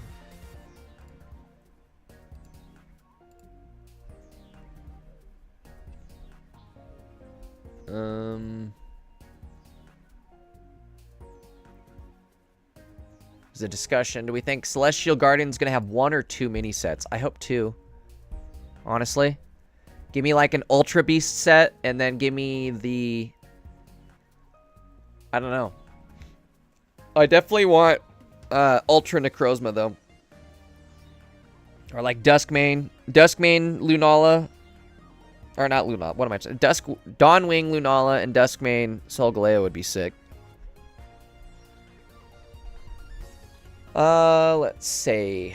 There's a discussion. Do we think Celestial Guardian's going to have 1 or 2 mini sets? I hope 2. Honestly. Give me like an Ultra Beast set, and then give me the... I don't know. I definitely want Ultra Necrozma, though. Or like Duskmane. Duskmane Lunala. Or not Lunala. What am I saying? Dawnwing Lunala and Duskmane Solgaleo would be sick. Let's see.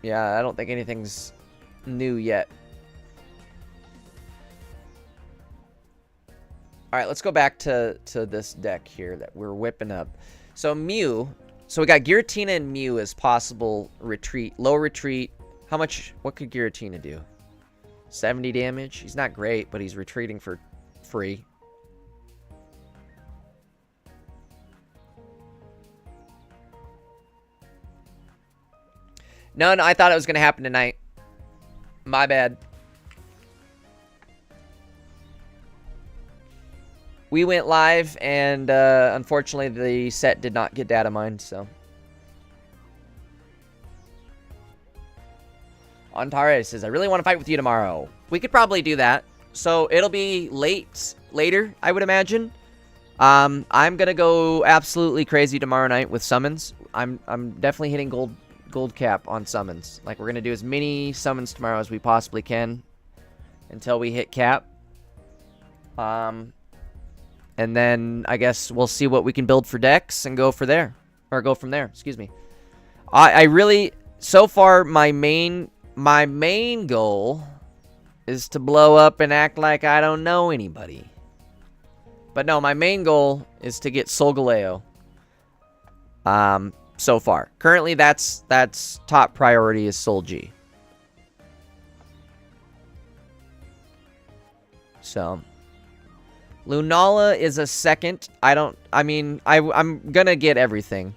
Yeah, I don't think anything's new yet. Alright, let's go back to this deck here that we're whipping up. So Mew. So we got Giratina and Mew as possible retreat. Low retreat. How much? What could Giratina do? 70 damage? He's not great, but he's retreating for free. No, I thought it was going to happen tonight. My bad. We went live, and unfortunately, the set did not get data mined, so. Antares says, I really want to fight with you tomorrow. We could probably do that. So, it'll be later, I would imagine. I'm going to go absolutely crazy tomorrow night with summons. I'm definitely hitting gold cap on summons. Like, we're going to do as many summons tomorrow as we possibly can until we hit cap. And then I guess we'll see what we can build for decks and go from there, excuse me. I really, so far, my main goal is to blow up and act like I don't know anybody. But no, my main goal is to get Solgaleo. So far. Currently, that's top priority is Sol G. So, Lunala is a second. I'm gonna get everything.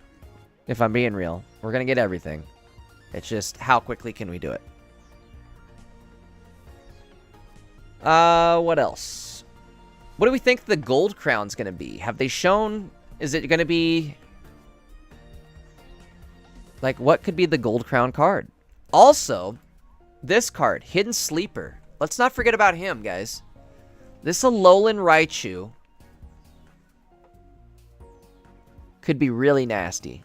If I'm being real. We're gonna get everything. It's just, how quickly can we do it? What else? What do we think the gold crown's gonna be? Have they shown... Is it gonna be... Like, what could be the gold crown card? Also, this card, Hidden Sleeper. Let's not forget about him, guys. This Alolan Raichu could be really nasty.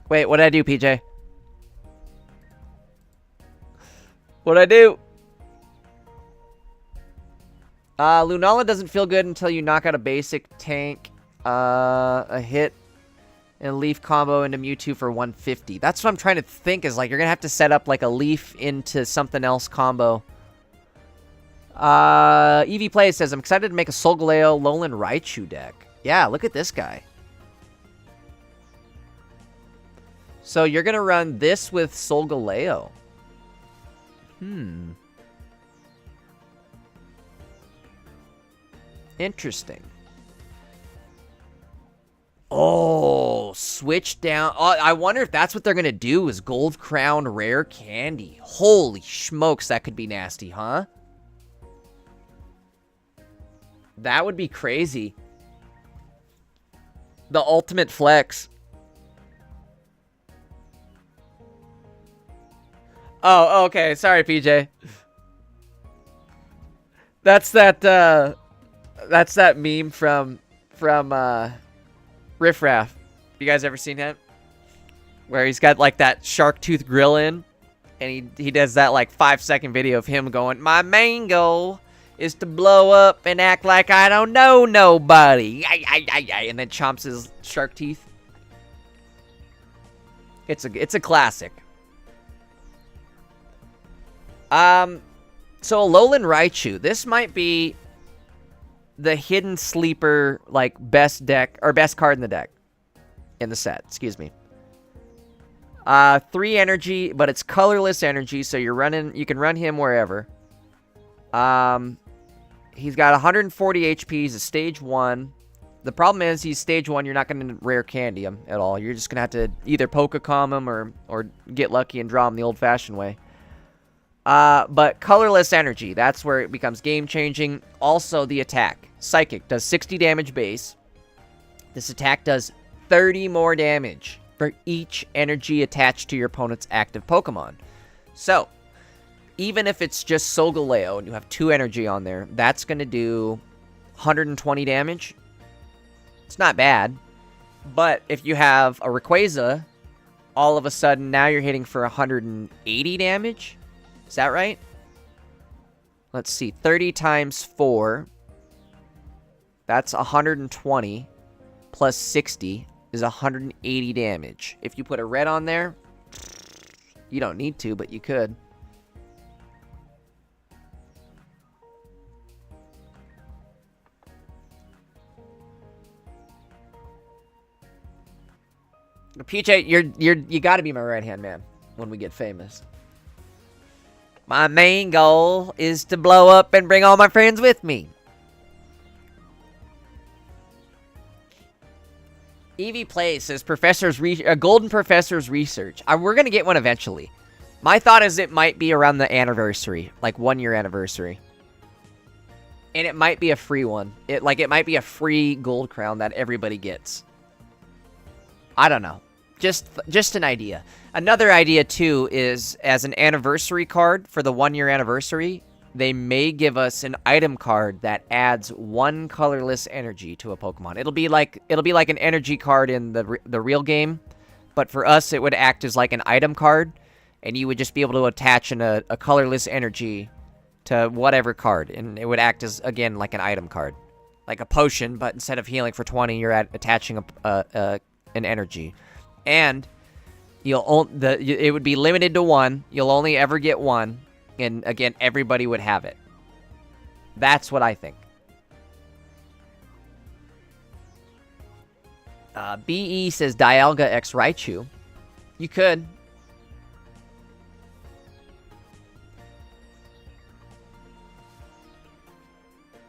Wait, what'd I do, PJ? What'd I do? Lunala doesn't feel good until you knock out a basic tank, a hit, and a leaf combo into Mewtwo for 150. That's what I'm trying to think, is like you're gonna have to set up like a leaf into something else combo. EV Play says, I'm excited to make a Solgaleo Alolan Raichu deck. Yeah, look at this guy. So you're gonna run this with Solgaleo. Interesting. Oh, switch down. Oh, I wonder if that's what they're going to do is Gold Crown Rare Candy. Holy smokes, that could be nasty, huh? That would be crazy. The ultimate flex. Oh, okay. Sorry, PJ. That's that meme from Riff Raff. You guys ever seen him? Where he's got like that shark tooth grill in, and he does that like 5-second video of him going, my main goal is to blow up and act like I don't know nobody. And then chomps his shark teeth. It's a classic. So Alolan Raichu, this might be the hidden sleeper, like, best deck, or best card in the deck. In the set, excuse me. 3 energy, but it's colorless energy, so you can run him wherever. He's got 140 HP, he's a stage 1. The problem is, he's stage 1, you're not going to rare candy him at all. You're just going to have to either Pokecom him or get lucky and draw him the old-fashioned way. But colorless energy, that's where it becomes game-changing. Also, the attack. Psychic does 60 damage base. This attack does 30 more damage for each energy attached to your opponent's active Pokemon. So, even if it's just Solgaleo and you have 2 energy on there, that's going to do 120 damage. It's not bad. But if you have a Rayquaza, all of a sudden now you're hitting for 180 damage. Is that right? Let's see. 30 times 4. That's 120. Plus 60 is 180 damage. If you put a red on there, you don't need to, but you could. PJ, you got to be my right-hand man when we get famous. My main goal is to blow up and bring all my friends with me. Evie Plays says Golden Professor's Research. We're going to get one eventually. My thought is it might be around the anniversary, like 1-year anniversary. And it might be a free one. It might be a free gold crown that everybody gets. I don't know. Just an idea. Another idea, too, is as an anniversary card for the 1-year anniversary, they may give us an item card that adds 1 colorless energy to a Pokemon. It'll be like an energy card in the real game, but for us, it would act as like an item card, and you would just be able to attach a colorless energy to whatever card, and it would act as, again, like an item card. Like a potion, but instead of healing for 20, you're attaching an energy. And it would be limited to 1. You'll only ever get 1. And again, everybody would have it. That's what I think. BE says Dialga X Raichu. You could.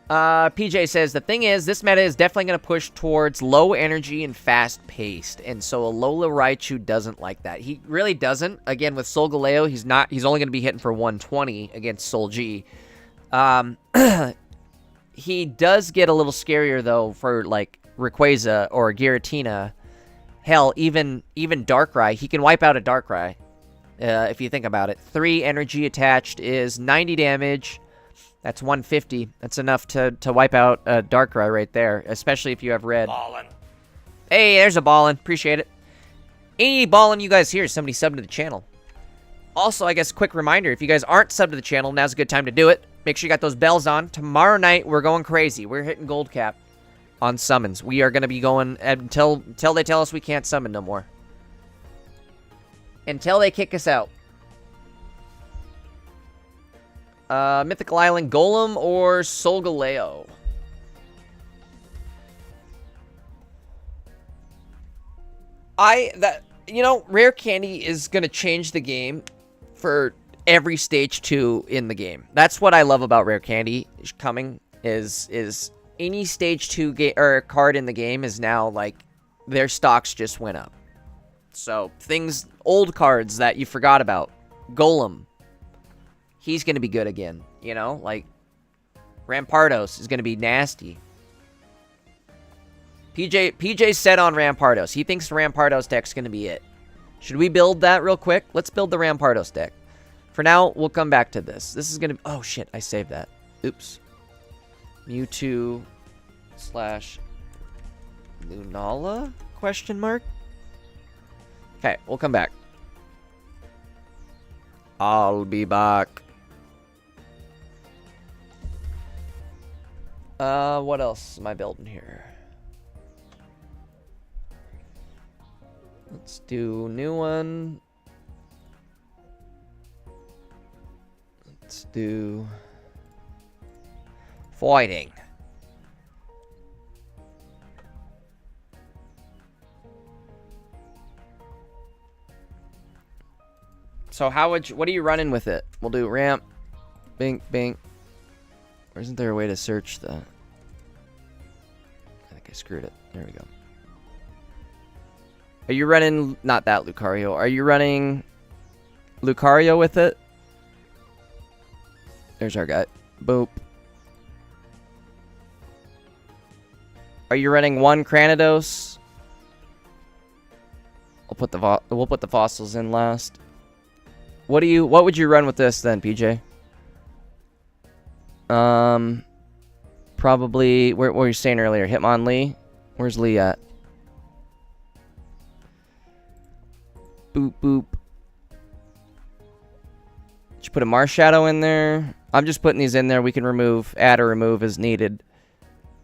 PJ says, the thing is, this meta is definitely going to push towards low energy and fast paced. And so Alolan Raichu doesn't like that. He really doesn't. Again, with Solgaleo, he's only going to be hitting for 120 against Sol G. He does get a little scarier, though, for, like, Rayquaza or Giratina. Hell, even Darkrai. He can wipe out a Darkrai, if you think about it. 3 energy attached is 90 damage. That's 150. That's enough to wipe out a Darkrai right there, especially if you have red. Ballin'. Hey, there's a Ballin. Appreciate it. Any Ballin you guys hear, somebody sub to the channel. Also, I guess, quick reminder, if you guys aren't subbed to the channel, now's a good time to do it. Make sure you got those bells on. Tomorrow night, we're going crazy. We're hitting gold cap on summons. We are going to be going until they tell us we can't summon no more. Until they kick us out. Mythical Island Golem or Solgaleo? Rare Candy is going to change the game for every stage 2 in the game. That's what I love about Rare Candy coming is any stage 2 card in the game is now like their stocks just went up. So old cards that you forgot about. Golem. He's going to be good again, like Rampardos is going to be nasty. PJ's set on Rampardos. He thinks Rampardos deck's going to be it. Should we build that real quick? Let's build the Rampardos deck. For now, we'll come back to this. This is going to be... Oh, shit. I saved that. Oops. Mewtwo / Lunala? Question mark? Okay, we'll come back. I'll be back. What else am I building here? Let's do new one. Let's do fighting. So what are you running with it? We'll do ramp, bink, bink. Or isn't there a way to search the... I think I screwed it. There we go. Are you running... Not that Lucario. Are you running Lucario with it? There's our guy. Boop. Are you running one Cranidos? We'll put the fossils in last. What would you run with this then, PJ? Probably what were you saying earlier? Hitmonlee? Where's Lee at? Boop boop. Did you put a Marshadow in there? I'm just putting these in there. We can add or remove as needed.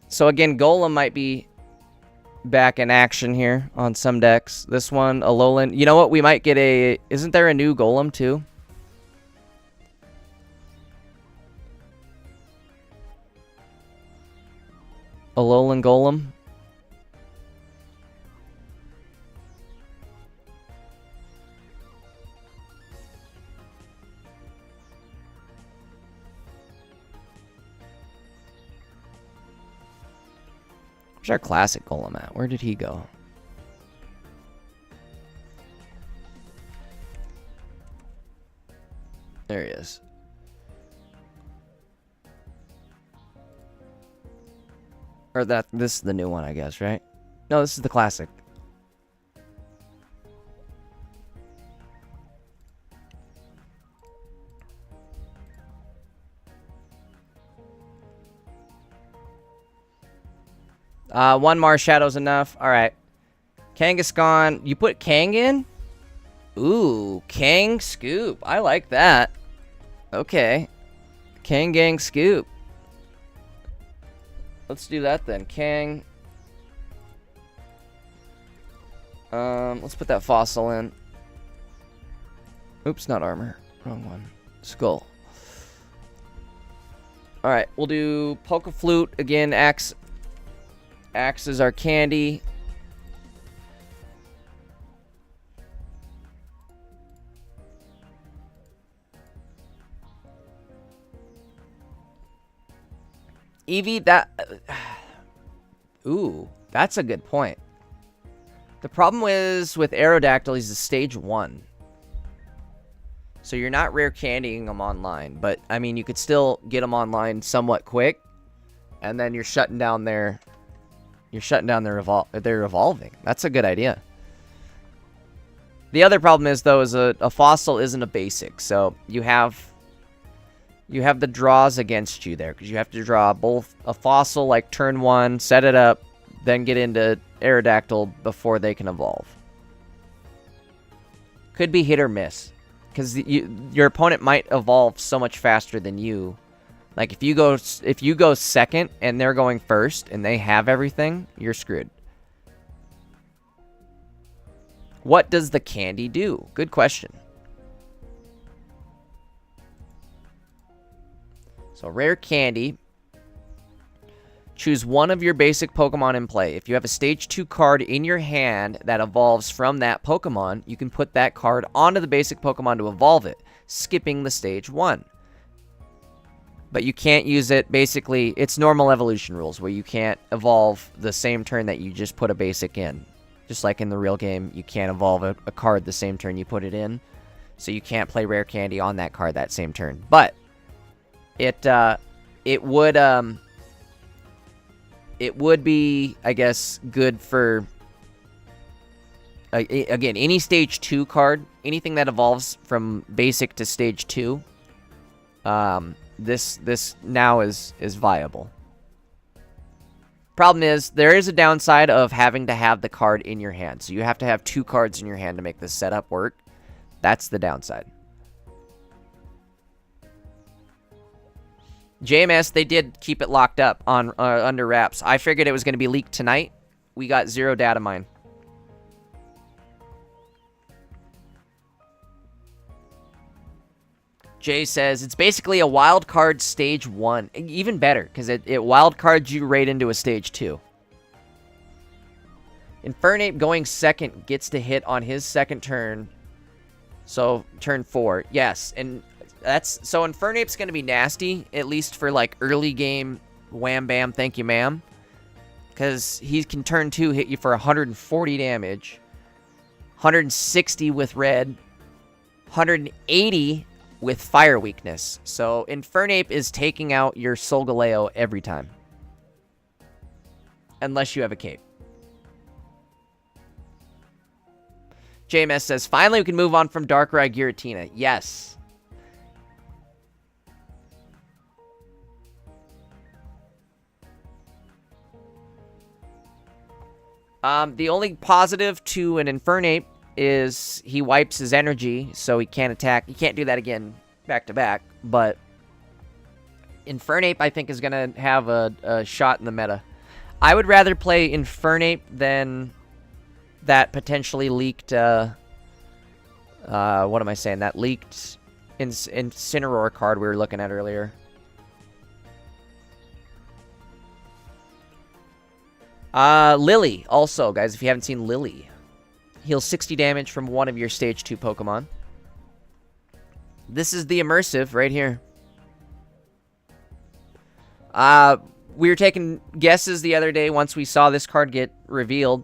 So again, Golem might be back in action here on some decks. This one, Alolan. You know what? We might get a... Isn't there a new Golem too? Alolan Golem. Where's our classic Golem at? Where did he go? There he is. Or this is the new one, I guess, right? No, this is the classic. One Marshadow's enough. Alright. Kangaskhan. You put Kang in? Ooh, Kang Scoop. I like that. Okay. Kangang Scoop. Let's do that then. Kang. Let's put that fossil in. Oops, not armor. Wrong one. Skull. Alright, we'll do Pokeflute. Again, Axe is our candy. Eevee, that... Ooh, that's a good point. The problem is with Aerodactyl, he's a stage 1. So you're not rare candying them online. But, I mean, you could still get them online somewhat quick. And then you're shutting down their... They're evolving. That's a good idea. The other problem is, though, is a fossil isn't a basic. So you have the draws against you there. Because you have to draw both a fossil like turn 1, set it up, then get into Aerodactyl before they can evolve. Could be hit or miss. Because your opponent might evolve so much faster than you. Like, if you go second and they're going first and they have everything, you're screwed. What does the candy do? Good question. So, rare candy. Choose one of your basic Pokemon in play. If you have a Stage 2 card in your hand that evolves from that Pokemon, you can put that card onto the basic Pokemon to evolve it, skipping the Stage 1. But you can't use it, basically, it's normal evolution rules, where you can't evolve the same turn that you just put a basic in. Just like in the real game, you can't evolve a card the same turn you put it in. So you can't play rare candy on that card that same turn. But it would be, I guess, good for, again, any Stage 2 card, anything that evolves from basic to Stage 2, this now is viable. Problem is, there is a downside of having to have the card in your hand. So you have to have 2 cards in your hand to make this setup work. That's the downside. JMS, they did keep it locked up on under wraps. I figured it was going to be leaked tonight. We got 0 data mine. Jay says, it's basically a wild card Stage 1. Even better, because it wild cards you right into a Stage 2. Infernape going second gets to hit on his second turn. So, turn 4. Yes, and that's... So, Infernape's going to be nasty, at least for, like, early game wham bam thank you ma'am. Because he can turn 2 hit you for 140 damage. 160 with red. 180 with fire weakness. So Infernape is taking out your Solgaleo every time. Unless you have a cape. JMS says, finally we can move on from Darkrai Giratina. Yes. The only positive to an Infernape is he wipes his energy, so he can't attack. He can't do that again back to back, but Infernape, I think, is going to have a shot in the meta. I would rather play Infernape than that potentially leaked, what am I saying? That leaked Incineroar card we were looking at earlier. Lily, also, guys, if you haven't seen Lily. Heals 60 damage from one of your Stage 2 Pokemon. This is the immersive right here. We were taking guesses the other day once we saw this card get revealed.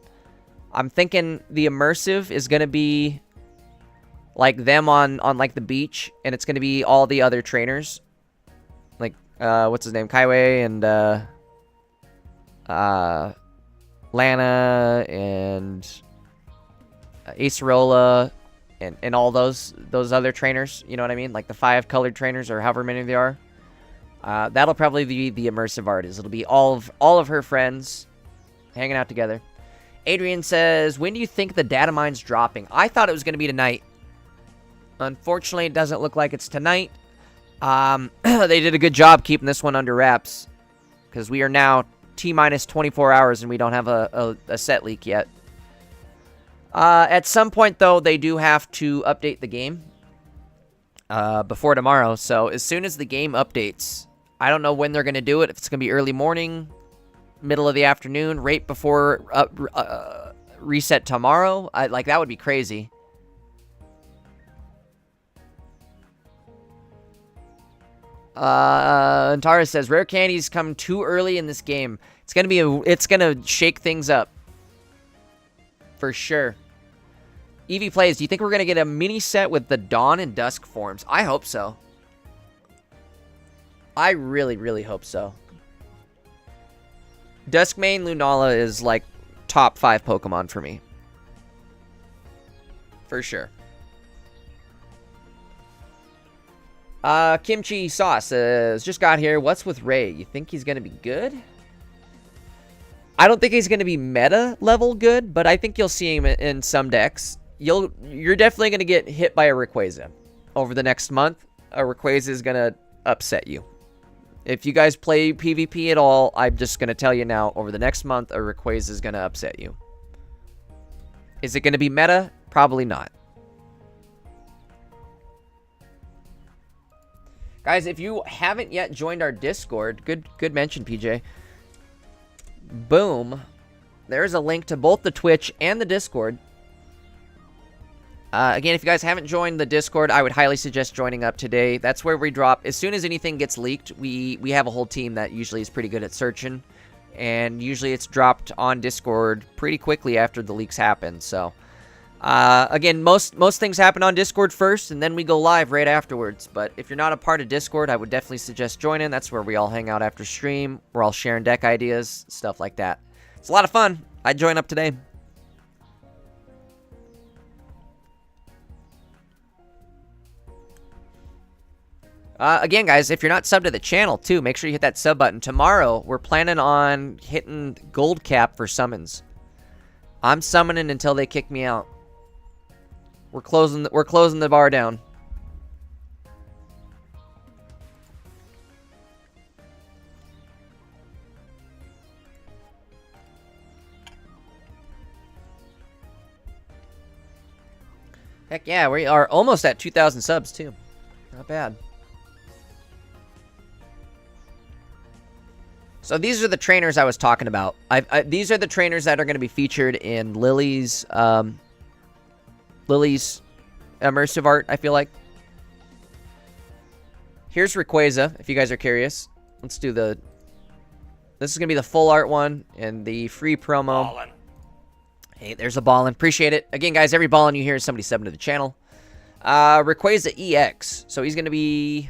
I'm thinking the immersive is going to be like them on like the beach, and it's going to be all the other trainers. Like, what's his name? Kaiwei and, Lana and Acerola and all those other trainers, you know what I mean? Like the 5 colored trainers or however many there are. That'll probably be the immersive art. It'll be all of her friends hanging out together. Adrian says, when do you think the data mine's dropping? I thought it was going to be tonight. Unfortunately, it doesn't look like it's tonight. They did a good job keeping this one under wraps, because we are now T-minus 24 hours and we don't have a set leak yet. At some point, though, they do have to update the game before tomorrow. So as soon as the game updates, I don't know when they're going to do it. If it's going to be early morning, middle of the afternoon, right before reset tomorrow. Like, that would be crazy. Antara says, rare candies come too early in this game. It's gonna shake things up. For sure. Eevee plays, do you think we're gonna get a mini set with the Dawn and Dusk forms? I hope so. I really, really hope so. Duskmane Lunala is like top 5 Pokemon for me. For sure. Kimchi Sauce says, just got here. What's with Ray? You think he's going to be good? I don't think he's going to be meta level good, but I think you'll see him in some decks. You're definitely going to get hit by a Rayquaza. Over the next month, a Rayquaza is going to upset you. If you guys play PvP at all, I'm just going to tell you now, over the next month, a Rayquaza is going to upset you. Is it going to be meta? Probably not. Guys, if you haven't yet joined our Discord, good mention, PJ. Boom. There's a link to both the Twitch and the Discord. Again, if you guys haven't joined the Discord, I would highly suggest joining up today. That's where we drop. As soon as anything gets leaked, we have a whole team that usually is pretty good at searching. And usually it's dropped on Discord pretty quickly after the leaks happen. So, again, most things happen on Discord first, and then we go live right afterwards. But if you're not a part of Discord, I would definitely suggest joining. That's where we all hang out after stream. We're all sharing deck ideas, stuff like that. It's a lot of fun. I'd join up today. Again, guys, if you're not subbed to the channel, too, make sure you hit that sub button. Tomorrow, we're planning on hitting gold cap for summons. I'm summoning until they kick me out. We're closing the bar down. Heck yeah, we are almost at 2,000 subs, too. Not bad. So these are the trainers I was talking about. These are the trainers that are going to be featured in Lily's immersive art, I feel like. Here's Rayquaza, if you guys are curious. Let's do the... This is going to be the full art one and the free promo. Ballin'. Hey, there's a ballin'. Appreciate it. Again, guys, every ballin' you hear is somebody subbing to the channel. Rayquaza EX. So he's going to be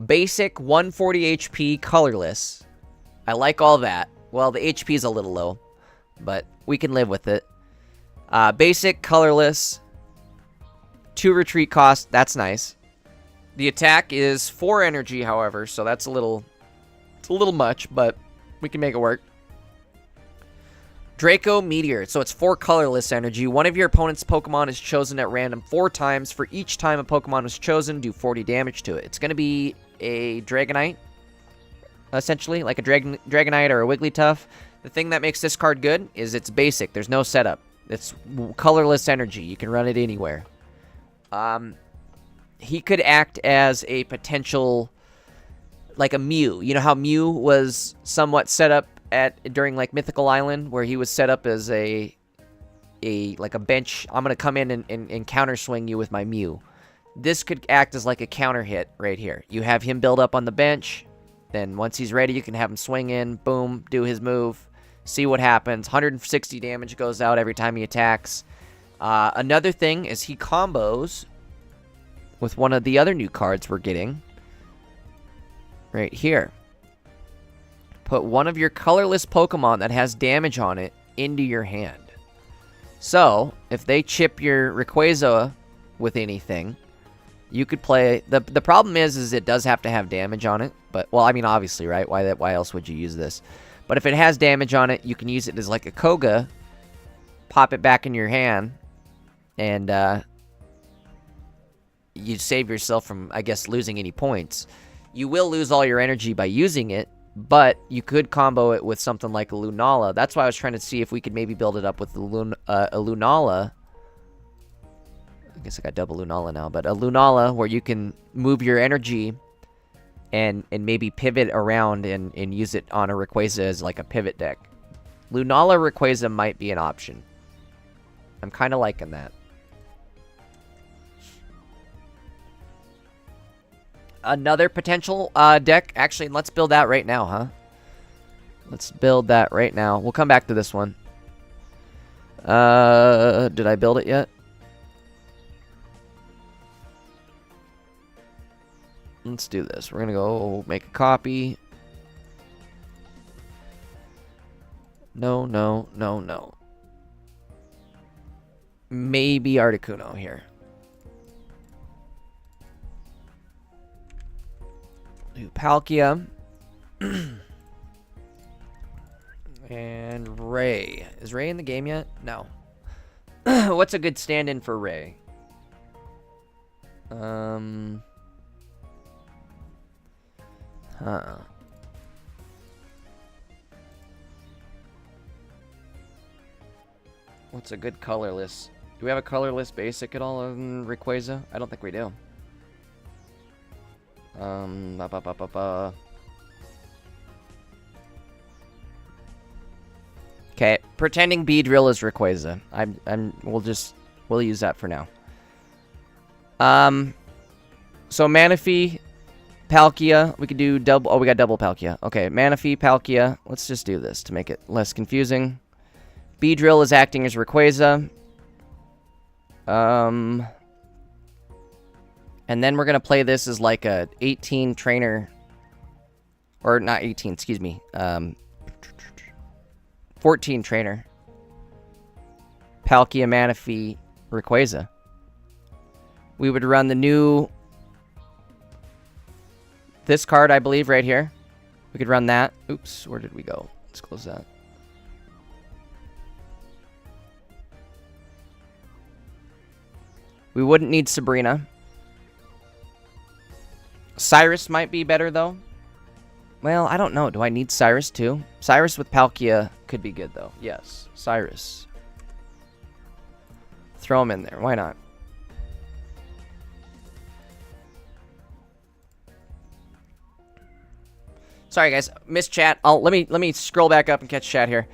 basic 140 HP, colorless. I like all that. Well, the HP is a little low, but we can live with it. Basic, colorless, 2 retreat cost. That's nice. The attack is 4 energy, however, so that's a little much, but we can make it work. Draco Meteor. So it's 4 colorless energy. One of your opponent's Pokemon is chosen at random 4 times. For each time a Pokemon was chosen, do 40 damage to it. It's going to be a Dragonite, essentially, like a Dragonite or a Wigglytuff. The thing that makes this card good is it's basic. There's no setup. It's colorless energy. You can run it anywhere. He could act as a potential, like a Mew. You know how Mew was somewhat set up during like Mythical Island, where he was set up as a like a bench. I'm gonna come in and counter swing you with my Mew. This could act as like a counter hit right here. You have him build up on the bench, then once he's ready, you can have him swing in, boom, do his move, see what happens. 160 damage goes out every time he attacks. Another thing is he combos with one of the other new cards we're getting right here. Put one of your colorless Pokemon that has damage on it into your hand. So, if they chip your Rayquaza with anything, you could play... The problem is it does have to have damage on it. But, well, I mean, obviously, right? Why else would you use this? But if it has damage on it, you can use it as like a Koga, pop it back in your hand, and you save yourself from, I guess, losing any points. You will lose all your energy by using it, but you could combo it with something like a Lunala. That's why I was trying to see if we could maybe build it up with a Lunala. I guess I got double Lunala now, but a Lunala where you can move your energy and maybe pivot around and use it on a Rayquaza as like a pivot deck. Lunala Rayquaza might be an option. I'm kind of liking that. Another potential deck. Actually, let's build that right now, huh? Let's build that right now. We'll come back to this one. Did I build it yet? Let's do this. We're gonna go make a copy. No. Maybe Articuno here. Do Palkia. And Ray. Is Ray in the game yet? No. What's a good stand-in for Ray? What's a good colorless? Do we have a colorless basic at all in Rayquaza? I don't think we do. Okay, pretending Beedrill is Rayquaza. We'll use that for now. So Manaphy, Palkia, we could do double. Oh, we got double Palkia. Okay, Manaphy, Palkia. Let's just do this to make it less confusing. Beedrill is acting as Rayquaza. And then we're gonna play this as like a 18 trainer, or not 18, excuse me. 14 trainer. Palkia, Manaphy, Rayquaza. We would run the new... This card, I believe, right here. We could run that. Oops, where did we go? Let's close that. We wouldn't need Sabrina. Cyrus might be better, though. Well, I don't know. Do I need Cyrus, too? Cyrus with Palkia could be good, though. Yes, Cyrus. Throw him in there. Why not? Sorry, guys. Missed chat. Let me scroll back up and catch chat here.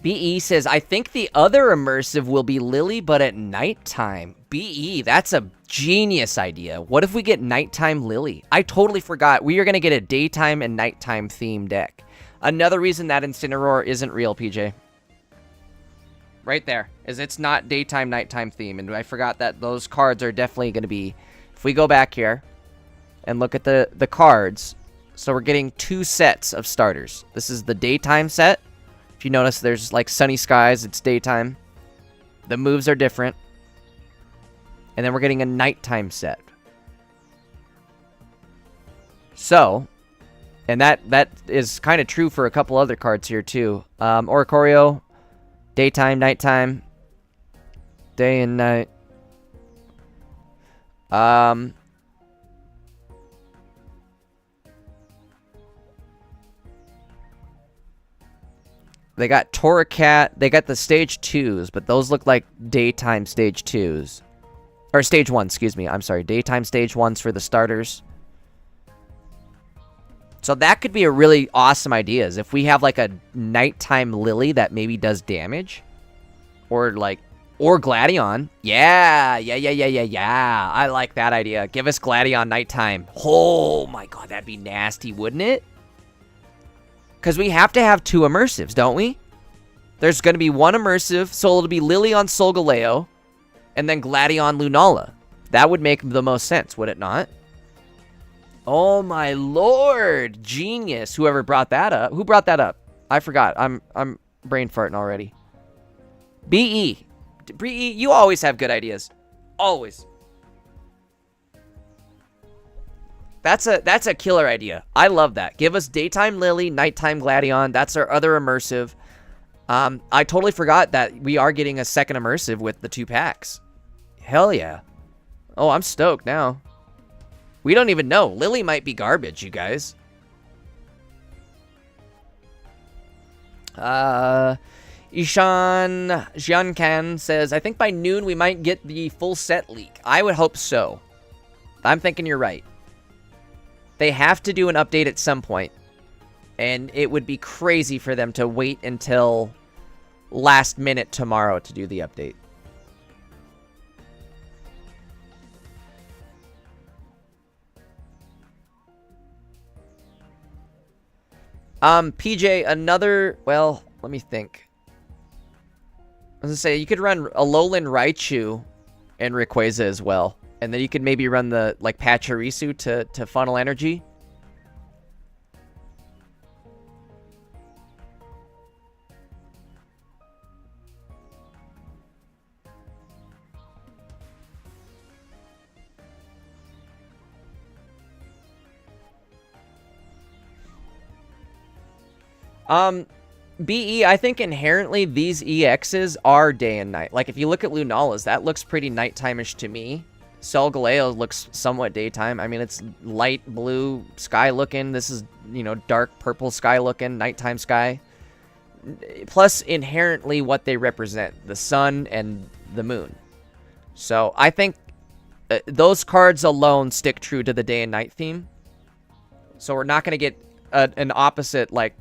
BE says, I think the other immersive will be Lily, but at nighttime. BE, that's a genius idea. What if we get nighttime Lily? I totally forgot. We are going to get a daytime and nighttime theme deck. Another reason that Incineroar isn't real, PJ. Right there. Is it's not daytime, nighttime theme. And I forgot that those cards are definitely going to be... If we go back here and look at the cards... So we're getting 2 sets of starters. This is the daytime set. If you notice, there's like sunny skies. It's daytime. The moves are different. And then we're getting a nighttime set. So... And that is kind of true for a couple other cards here, too. Oricorio, daytime, nighttime, day and night. They got Torracat. They got the stage 2s, but those look like daytime stage 2s. Or stage 1, excuse me. I'm sorry. Daytime stage 1s for the starters. So that could be a really awesome idea, is if we have like a nighttime Lily that maybe does damage. Or Gladion. Yeah. I like that idea. Give us Gladion nighttime. Oh my god, that'd be nasty, wouldn't it? Because we have to have 2 immersives, don't we? There's going to be 1 immersive, so it'll be Lily on Solgaleo, and then Gladion Lunala. That would make the most sense, would it not? Oh my lord, genius! Whoever brought that up. Who brought that up? I forgot. I'm brain farting already. BE, you always have good ideas, always. That's a killer idea. I love that. Give us daytime Lily, nighttime Gladion. That's our other immersive. I totally forgot that we are getting a second immersive with the 2 packs. Hell yeah! Oh, I'm stoked now. We don't even know. Lily might be garbage, you guys. Ishan Jiankan says, I think by noon we might get the full set leak. I would hope so. I'm thinking you're right. They have to do an update at some point. And it would be crazy for them to wait until last minute tomorrow to do the update. PJ, another... Well, let me think. I was gonna say, you could run Alolan Raichu and Rayquaza as well. And then you could maybe run the, like, Pachirisu to funnel energy. BE, I think inherently these EXs are day and night. Like, if you look at Lunala's, that looks pretty nighttime-ish to me. Solgaleo looks somewhat daytime. I mean, it's light blue sky looking. This is, you know, dark purple sky looking, nighttime sky. Plus, inherently what they represent, the sun and the moon. So, I think those cards alone stick true to the day and night theme. So, we're not going to get an opposite, like,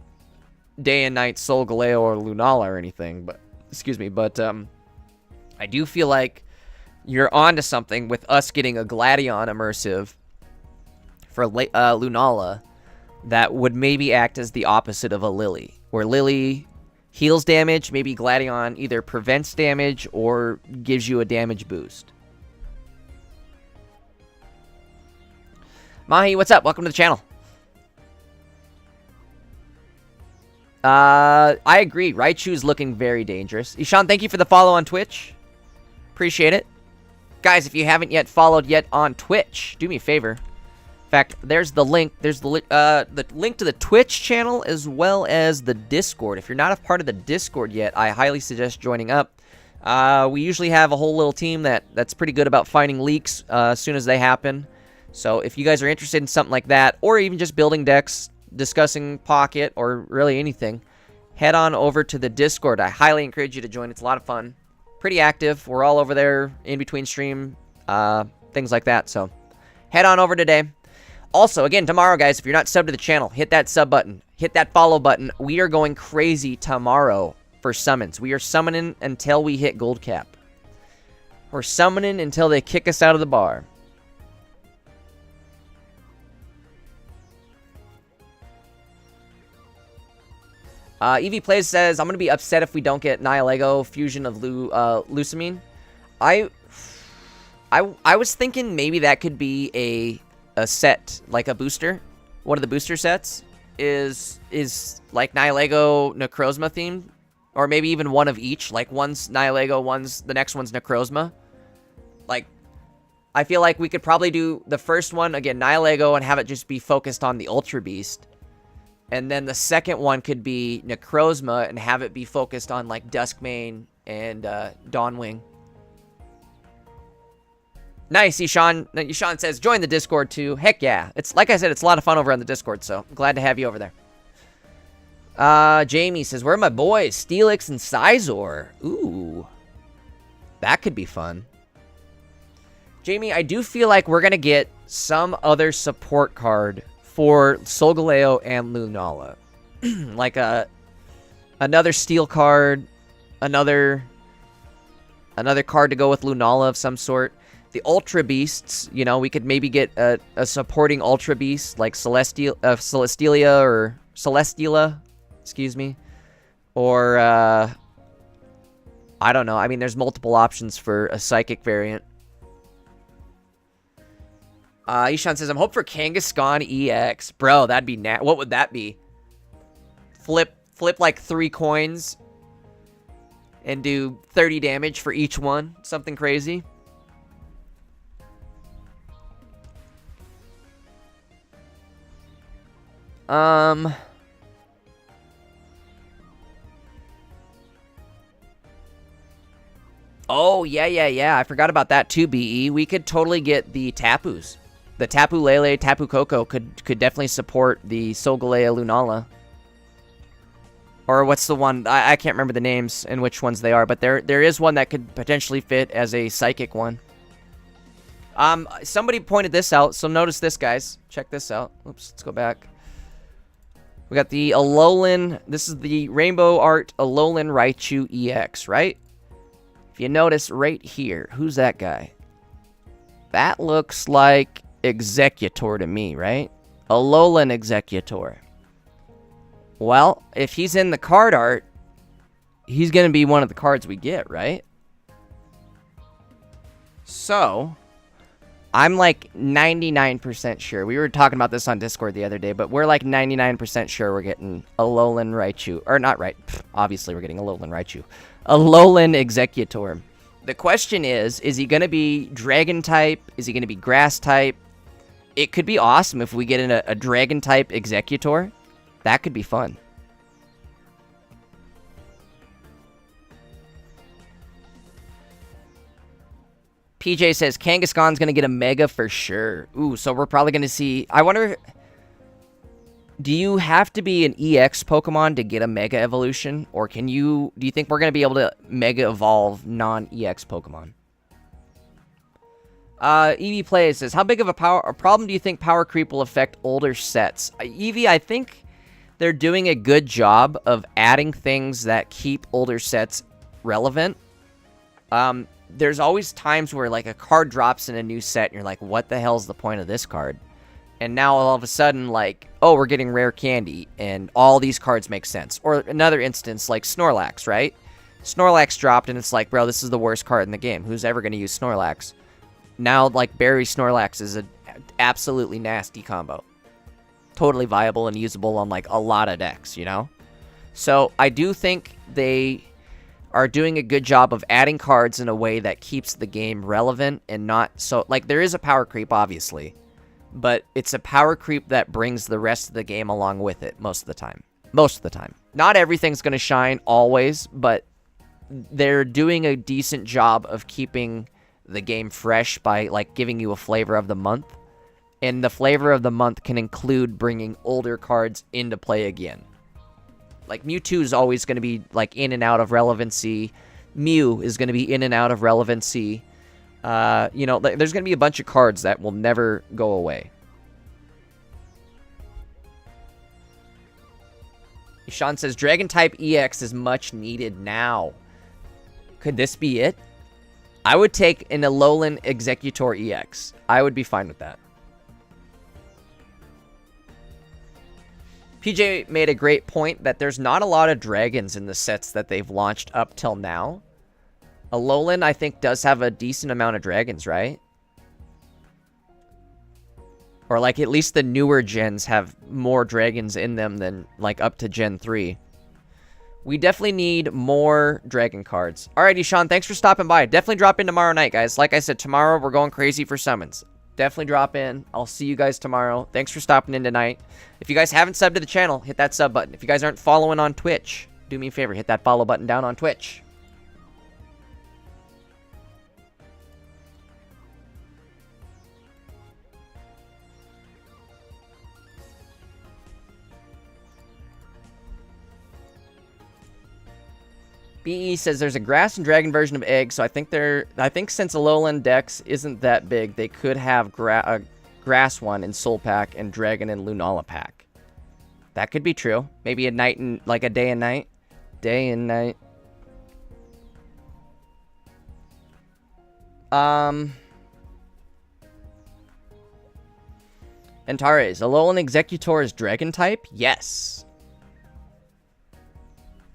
day and night Solgaleo or Lunala or anything, but excuse me, but I do feel like you're onto something with us getting a Gladion immersive for Lunala that would maybe act as the opposite of a Lily, where Lily heals damage, maybe Gladion either prevents damage or gives you a damage boost. Mahi, what's up? Welcome to the channel. I agree. Raichu's looking very dangerous. Ishan, thank you for the follow on Twitch. Appreciate it. Guys, if you haven't yet followed yet on Twitch, do me a favor. In fact, there's the link. There's the link to the Twitch channel as well as the Discord. If you're not a part of the Discord yet, I highly suggest joining up. We usually have a whole little team that's pretty good about finding leaks as soon as they happen. So if you guys are interested in something like that, or even just building decks, discussing Pocket, or really anything, head on over to the Discord. I highly encourage you to join. It's a lot of fun. Pretty active. We're all over there in between stream, things like that. So head on over today. Also, again, tomorrow, guys, if you're not subbed to the channel, hit that sub button. Hit that follow button. We are going crazy tomorrow for summons. We are summoning until we hit gold cap. We're summoning until they kick us out of the bar. Evie Plays says, I'm going to be upset if we don't get Nihilego Fusion of Lusamine. I was thinking maybe that could be a set, like a booster. One of the booster sets is like Nihilego Necrozma themed. Or maybe even one of each. Like one's Nihilego, the next one's Necrozma. Like, I feel like we could probably do the first one, again, Nihilego, and have it just be focused on the Ultra Beast. And then the second one could be Necrozma and have it be focused on like Duskmane and Dawnwing. Nice, Ishan. Ishan says, join the Discord too. Heck yeah. It's like I said, it's a lot of fun over on the Discord, so I'm glad to have you over there. Jamie says, where are my boys? Steelix and Sizor. Ooh. That could be fun. Jamie, I do feel like we're going to get some other support card for Solgaleo and Lunala. Like another steel card, another card to go with Lunala of some sort. The Ultra Beasts, you know, we could maybe get a supporting Ultra Beast like Celestelia or Celesteela, excuse me. Or I don't know. I mean, there's multiple options for a psychic variant. Ishan says, I'm hoping for Kangaskhan EX. Bro, that'd be what would that be? Flip like 3 coins and do 30 damage for each one. Something crazy. Oh, yeah. I forgot about that too, BE. We could totally get the Tapus. The Tapu Lele, Tapu Koko could definitely support the Solgaleo Lunala. Or what's the one? I can't remember the names and which ones they are, but there is one that could potentially fit as a psychic one. Somebody pointed this out, so notice this, guys. Check this out. Oops, let's go back. We got the Alolan. This is the Rainbow Art Alolan Raichu EX, right? If you notice right here, who's that guy? That looks like Executor to me, right? Alolan Executor. Well, if he's in the card art, he's going to be one of the cards we get, right? So, I'm like 99% sure. We were talking about this on Discord the other day, but we're like 99% sure we're getting Alolan Raichu. Or not right. Obviously, we're getting Alolan Raichu. Alolan Executor. The question is he going to be Dragon type? Is he going to be Grass type? It could be awesome if we get in a Dragon type Executor. That could be fun. PJ says Kangaskhan's going to get a Mega for sure. Ooh, so we're probably going to see... I wonder... Do you have to be an EX Pokemon to get a Mega Evolution? Or can you... Do you think we're going to be able to Mega Evolve non-EX Pokemon? Eevee Plays says, how big of a problem do you think power creep will affect older sets? Eevee, I think they're doing a good job of adding things that keep older sets relevant. There's always times where, like, a card drops in a new set, and you're like, what the hell's the point of this card? And now, all of a sudden, like, oh, we're getting rare candy, and all these cards make sense. Or another instance, like Snorlax, right? Snorlax dropped, and it's like, bro, this is the worst card in the game. Who's ever going to use Snorlax? Now, like, Berry Snorlax is an absolutely nasty combo. Totally viable and usable on, like, a lot of decks, you know? So, I do think they are doing a good job of adding cards in a way that keeps the game relevant and not so... Like, there is a power creep, obviously. But it's a power creep that brings the rest of the game along with it most of the time. Most of the time. Not everything's going to shine always, but they're doing a decent job of keeping the game fresh by, like, giving you a flavor of the month. And the flavor of the month can include bringing older cards into play again. Like, Mewtwo is always going to be, like, in and out of relevancy. Mew is going to be in and out of relevancy. You know, there's going to be a bunch of cards that will never go away. Sean says, Dragon-type EX is much needed now. Could this be it? I would take an Alolan Executor EX. I would be fine with that. PJ made a great point that there's not a lot of dragons in the sets that they've launched up till now. Alolan, I think, does have a decent amount of dragons, right? Or, like, at least the newer gens have more dragons in them than, like, up to Gen 3. We definitely need more dragon cards. Alrighty, Sean, thanks for stopping by. Definitely drop in tomorrow night, guys. Like I said, tomorrow we're going crazy for summons. Definitely drop in. I'll see you guys tomorrow. Thanks for stopping in tonight. If you guys haven't subbed to the channel, hit that sub button. If you guys aren't following on Twitch, do me a favor, hit that follow button down on Twitch. BE says there's a grass and dragon version of egg, so I think since Alolan Dex isn't that big, they could have a grass one in Soul Pack and dragon in Lunala Pack. That could be true. Maybe a night and like a day and night. Day and night. Antares, Alolan Executor is dragon type? Yes.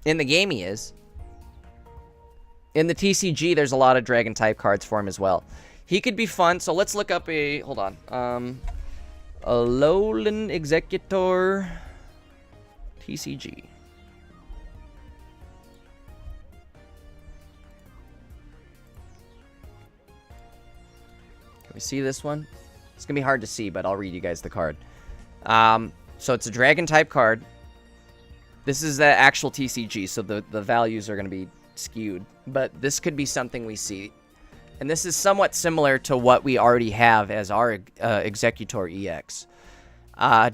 In the game he is. In the TCG, there's a lot of dragon type cards for him as well. He could be fun, so let's look up a... Hold on. Alolan Executor TCG. Can we see this one? It's going to be hard to see, but I'll read you guys the card. So it's a dragon type card. This is the actual TCG, so the values are going to be skewed, but this could be something we see, and this is somewhat similar to what we already have as our Executor EX.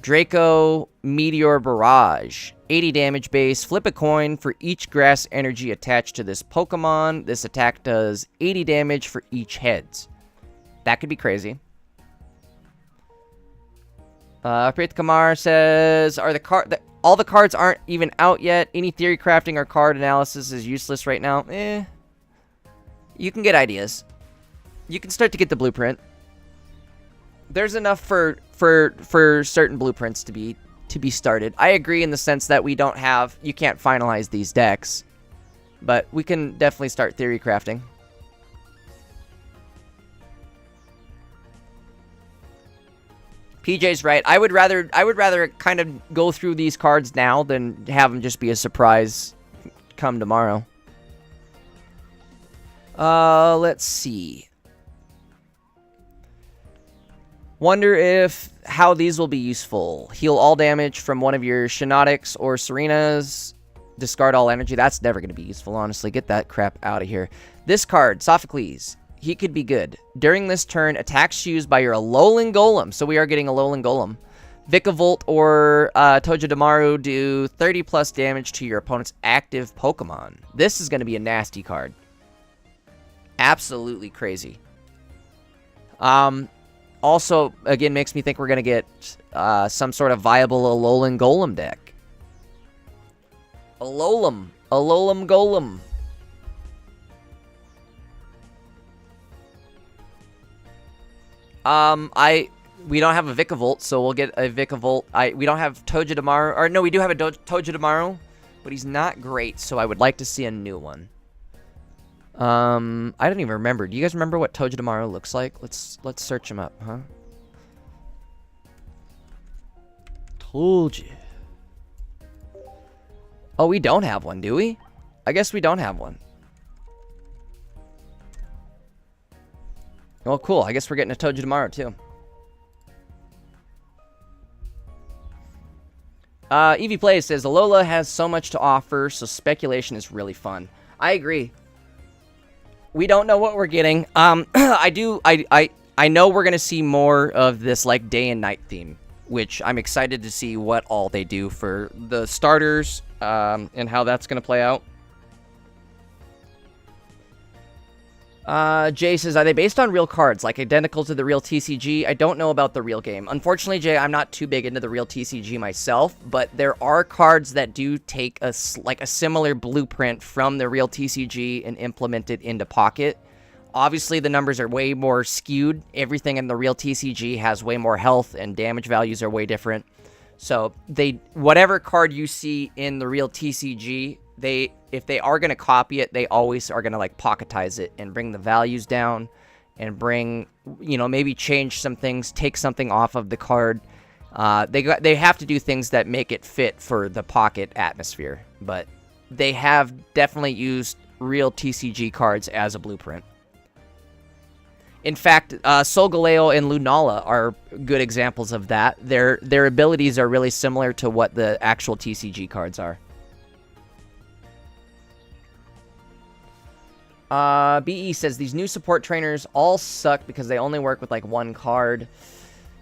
Draco Meteor Barrage, 80 damage base, flip a coin for each grass energy attached to this Pokemon. This attack does 80 damage for each heads. That could be crazy. Prit Kamar says, all the cards aren't even out yet. Any theory crafting or card analysis is useless right now. You can get ideas. You can start to get the blueprint. There's enough for certain blueprints to be started. I agree in the sense that you can't finalize these decks, but we can definitely start theory crafting. PJ's right. I would rather kind of go through these cards now than have them just be a surprise come tomorrow. Let's see. Wonder how these will be useful. Heal all damage from one of your Shiinotics or Serenas. Discard all energy. That's never going to be useful, honestly. Get that crap out of here. This card, Sophocles. He could be good. During this turn, attacks used by your Alolan Golem. So we are getting Alolan Golem. Vikavolt or Togedemaru do 30 plus damage to your opponent's active Pokemon. This is going to be a nasty card. Absolutely crazy. Also, again, makes me think we're going to get some sort of viable Alolan Golem deck. Alolan Golem. We don't have a Vikavolt, so we'll get a Vikavolt. We don't have Togedemaru, or no, we do have a Togedemaru, but he's not great, so I would like to see a new one. I don't even remember. Do you guys remember what Togedemaru looks like? Let's search him up, huh? Told you. Oh, we don't have one, do we? I guess we don't have one. Oh, cool. I guess we're getting a Togedemaru, too. Eevee Plays says, Alola has so much to offer, so speculation is really fun. I agree. We don't know what we're getting. I know we're going to see more of this, like, day and night theme, which I'm excited to see what all they do for the starters, and how that's going to play out. Jay says, are they based on real cards, like identical to the real TCG? I don't know about the real game. Unfortunately, Jay, I'm not too big into the real TCG myself, but there are cards that do take a similar blueprint from the real TCG and implement it into Pocket. Obviously, the numbers are way more skewed. Everything in the real TCG has way more health, and damage values are way different. So whatever card you see in the real TCG, if they are going to copy it, they always are going to like pocketize it and bring the values down and bring, maybe change some things, take something off of the card. They have to do things that make it fit for the Pocket atmosphere, but they have definitely used real TCG cards as a blueprint. In fact, Solgaleo and Lunala are good examples of that. Their abilities are really similar to what the actual TCG cards are. BE says, these new support trainers all suck because they only work with, like, one card.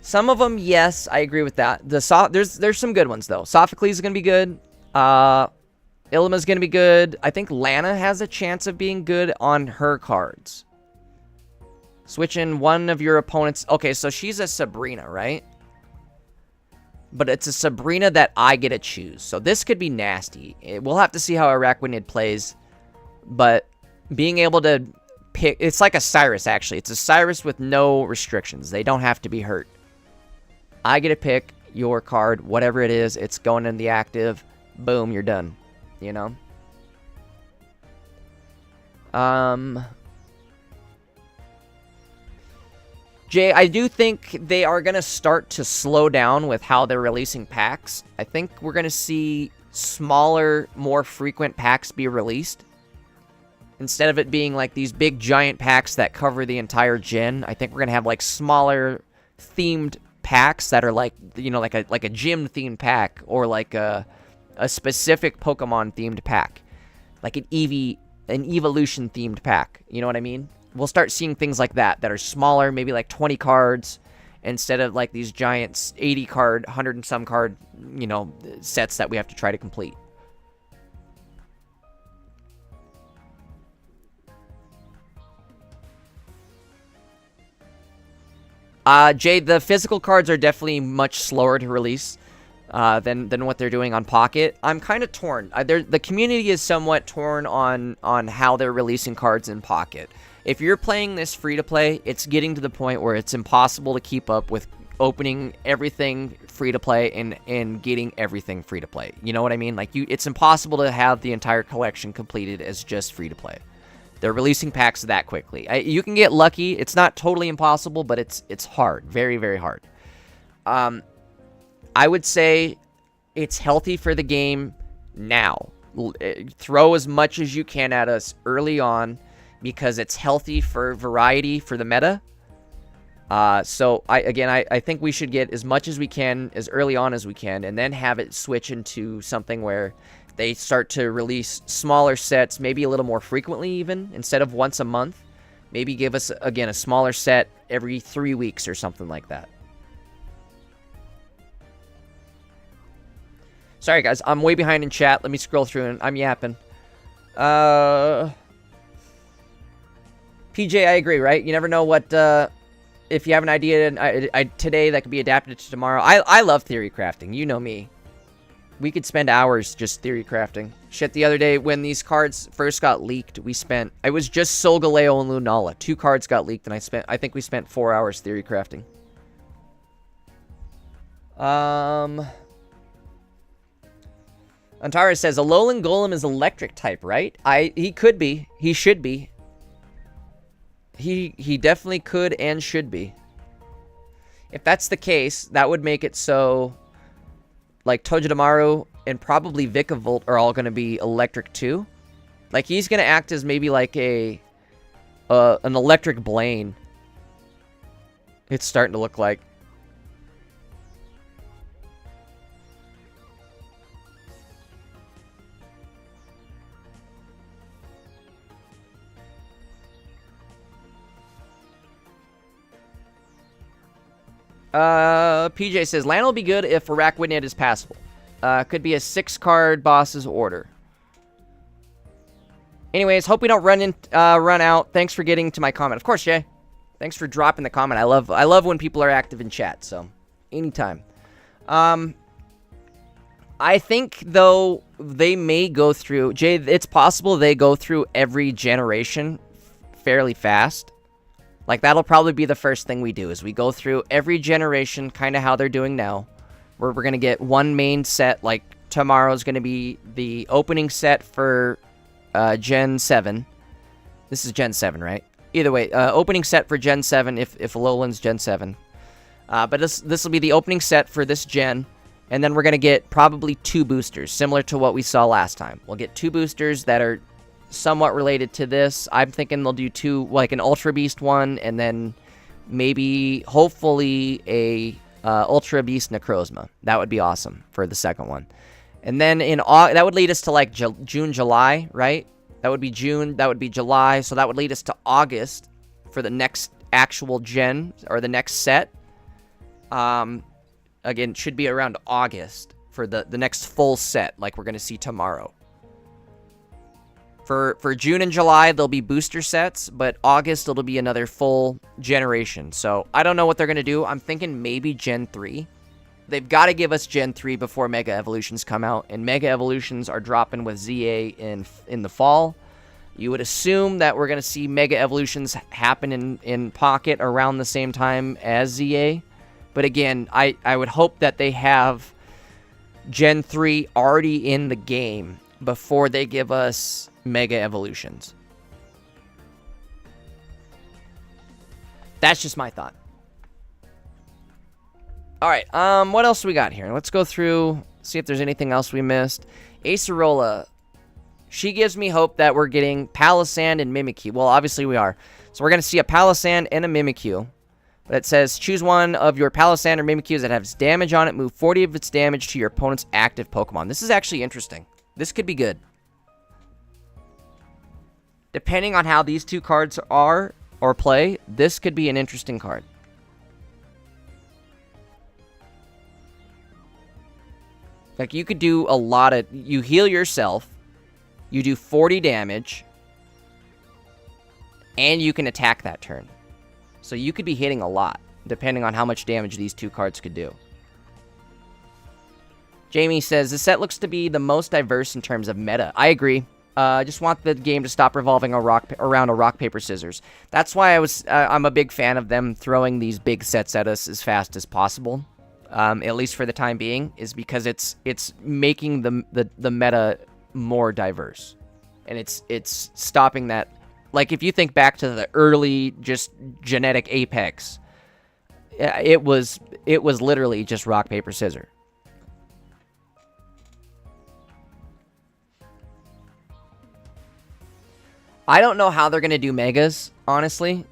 Some of them, yes, I agree with that. There's some good ones, though. Sophocles is going to be good. Illima's going to be good. I think Lana has a chance of being good on her cards. Switch in one of your opponents. Okay, so she's a Sabrina, right? But it's a Sabrina that I get to choose. So this could be nasty. We'll have to see how Araquanid plays. But being able to pick... It's like a Cyrus, actually. It's a Cyrus with no restrictions. They don't have to be hurt. I get to pick your card, whatever it is. It's going in the active. Boom, you're done. You know? Jay, I do think they are going to start to slow down with how they're releasing packs. I think we're going to see smaller, more frequent packs be released. Instead of it being like these big giant packs that cover the entire gen, I think we're going to have like smaller themed packs that are like, like a gym themed pack or like a specific Pokemon themed pack. Like an evolution themed pack. You know what I mean? We'll start seeing things like that are smaller, maybe like 20 cards, instead of like these giant 80 card, 100 and some card, sets that we have to try to complete. Jay, the physical cards are definitely much slower to release than what they're doing on Pocket. I'm kind of torn. The community is somewhat torn on how they're releasing cards in Pocket. If you're playing this free-to-play, it's getting to the point where it's impossible to keep up with opening everything free-to-play and getting everything free-to-play. You know what I mean? Like, it's impossible to have the entire collection completed as just free-to-play. They're releasing packs that quickly. You can get lucky. It's not totally impossible, but it's hard. Very, very hard. I would say it's healthy for the game now. Throw as much as you can at us early on, because it's healthy for variety for the meta. So, I think we should get as much as we can, as early on as we can, and then have it switch into something where they start to release smaller sets, maybe a little more frequently even, instead of once a month. Maybe give us, again, a smaller set every 3 weeks or something like that. Sorry, guys. I'm way behind in chat. Let me scroll through, and I'm yapping. PJ, I agree, right? You never know what, if you have an idea today that could be adapted to tomorrow. I love theory crafting. You know me. We could spend hours just theory crafting. Shit, the other day when these cards first got leaked, it was just Solgaleo and Lunala. 2 cards got leaked, and I think we spent 4 hours theory crafting. Antara says, Alolan Golem is electric type, right? He could be. He should be. He definitely could and should be. If that's the case, that would make it so, like, Togedemaru and probably Vikavolt are all going to be electric too. Like, he's going to act as maybe like an electric Blaine. It's starting to look like. PJ says, Lana will be good if Araquanid is passable. Could be a 6-card boss's order. Anyways, hope we don't run out. Thanks for getting to my comment. Of course, Jay. Thanks for dropping the comment. I love when people are active in chat, so anytime. I think, though, they may go through... Jay, it's possible they go through every generation fairly fast. Like, that'll probably be the first thing we do, is we go through every generation, kind of how they're doing now. where we're going to get one main set. Like, tomorrow's going to be the opening set for Gen 7. This is Gen 7, right? Either way, opening set for Gen 7 if Alolan's Gen 7. But this will be the opening set for this gen. And then we're going to get probably 2 boosters, similar to what we saw last time. We'll get 2 boosters that are somewhat related to this. I'm thinking they'll do 2, like an Ultra Beast one, and then maybe, hopefully, a Ultra Beast Necrozma. That would be awesome for the second one. And then that would lead us to like June, July, right? That would be June, that would be July, so that would lead us to August for the next actual gen, or the next set. Again, should be around August for the next full set, like we're going to see tomorrow. For June and July, there'll be booster sets, but August, it'll be another full generation. So, I don't know what they're going to do. I'm thinking maybe Gen 3. They've got to give us Gen 3 before Mega Evolutions come out, and Mega Evolutions are dropping with ZA in the fall. You would assume that we're going to see Mega Evolutions happen in Pocket around the same time as ZA. But again, I would hope that they have Gen 3 already in the game before they give us Mega Evolutions. That's just my thought. Alright, what else we got here? Let's go through, see if there's anything else we missed. Acerola. She gives me hope that we're getting Palisand and Mimikyu. Well, obviously we are. So we're going to see a Palisand and a Mimikyu. But it says, choose one of your Palisand or Mimikyus that has damage on it. Move 40 of its damage to your opponent's active Pokemon. This is actually interesting. This could be good. Depending on how these 2 cards are or play, this could be an interesting card. Like, you could do a lot of... You heal yourself. You do 40 damage. And you can attack that turn. So you could be hitting a lot, depending on how much damage these 2 cards could do. Jamie says, this set looks to be the most diverse in terms of meta. I agree. I just want the game to stop revolving around a rock, paper, scissors. That's why I'm a big fan of them throwing these big sets at us as fast as possible. At least for the time being, is because it's making the meta more diverse. And it's stopping that. Like, if you think back to the early just genetic Apex, it was literally just rock, paper, scissors. I don't know how they're going to do Megas, honestly.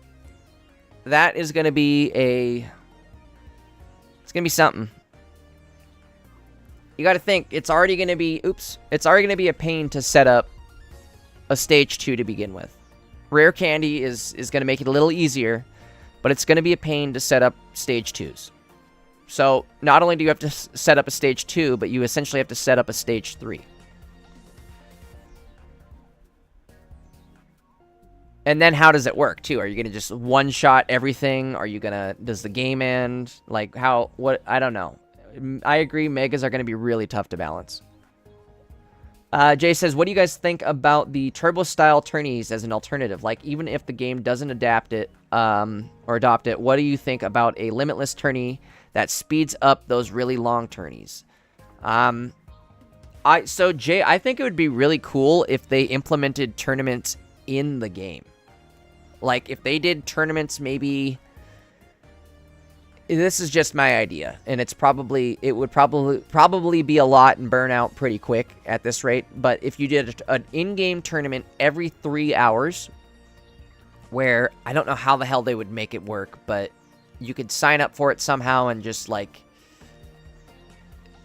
That is going to be it's going to be something. You got to think, it's already going to be a pain to set up a stage 2 to begin with. Rare Candy is going to make it a little easier, but it's going to be a pain to set up stage 2s. So, not only do you have to set up a stage 2, but you essentially have to set up a stage 3. And then how does it work, too? Are you going to just one-shot everything? Are you going to... Does the game end? Like, how... What... I don't know. I agree, Megas are going to be really tough to balance. Jay says, what do you guys think about the turbo-style tourneys as an alternative? Like, even if the game doesn't adapt it, or adopt it, what do you think about a limitless tourney that speeds up those really long tourneys? So, Jay, I think it would be really cool if they implemented tournaments in the game. Like, if they did tournaments, maybe... This is just my idea, and it would probably be a lot and burn out pretty quick at this rate. But if you did an in-game tournament every 3 hours, where I don't know how the hell they would make it work, but you could sign up for it somehow and just like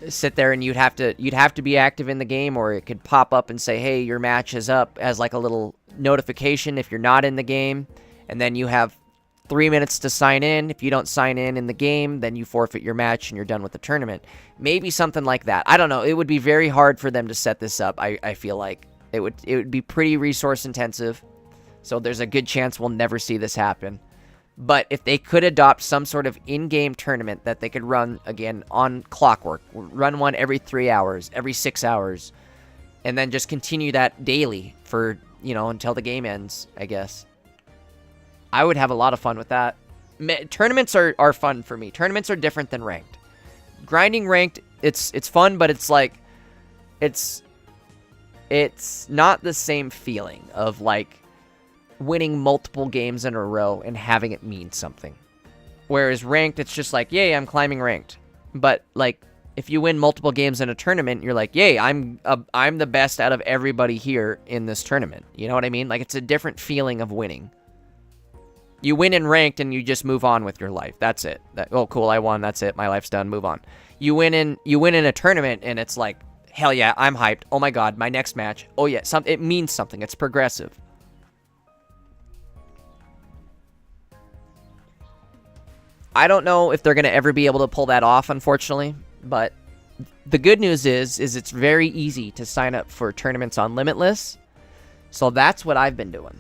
sit there, and you'd have to be active in the game, or it could pop up and say, hey, your match is up, as like a little notification if you're not in the game, and then you have 3 minutes to sign in. If you don't sign in the game, then you forfeit your match and you're done with the tournament. Maybe something like that. I don't know. It would be very hard for them to set this up. I feel like it would be pretty resource intensive. So there's a good chance we'll never see this happen. But if they could adopt some sort of in-game tournament that they could run, again, on clockwork, run one every 3 hours, every 6 hours, and then just continue that daily for, until the game ends, I guess. I would have a lot of fun with that. Tournaments are fun for me. Tournaments are different than ranked. grinding ranked, it's fun, but it's like, it's not the same feeling of like winning multiple games in a row and having it mean something. Whereas ranked, it's just like, yay, I'm climbing ranked. But like, if you win multiple games in a tournament, you're like, yay, I'm the best out of everybody here in this tournament. You know what I mean? Like, it's a different feeling of winning. You win in ranked and you just move on with your life. That's it. Oh, cool, I won. That's it. My life's done. Move on. You win in a tournament and it's like, hell yeah, I'm hyped. Oh my god, my next match. Oh yeah, it means something. It's progressive. I don't know if they're going to ever be able to pull that off, unfortunately. But the good news is it's very easy to sign up for tournaments on Limitless. So that's what I've been doing.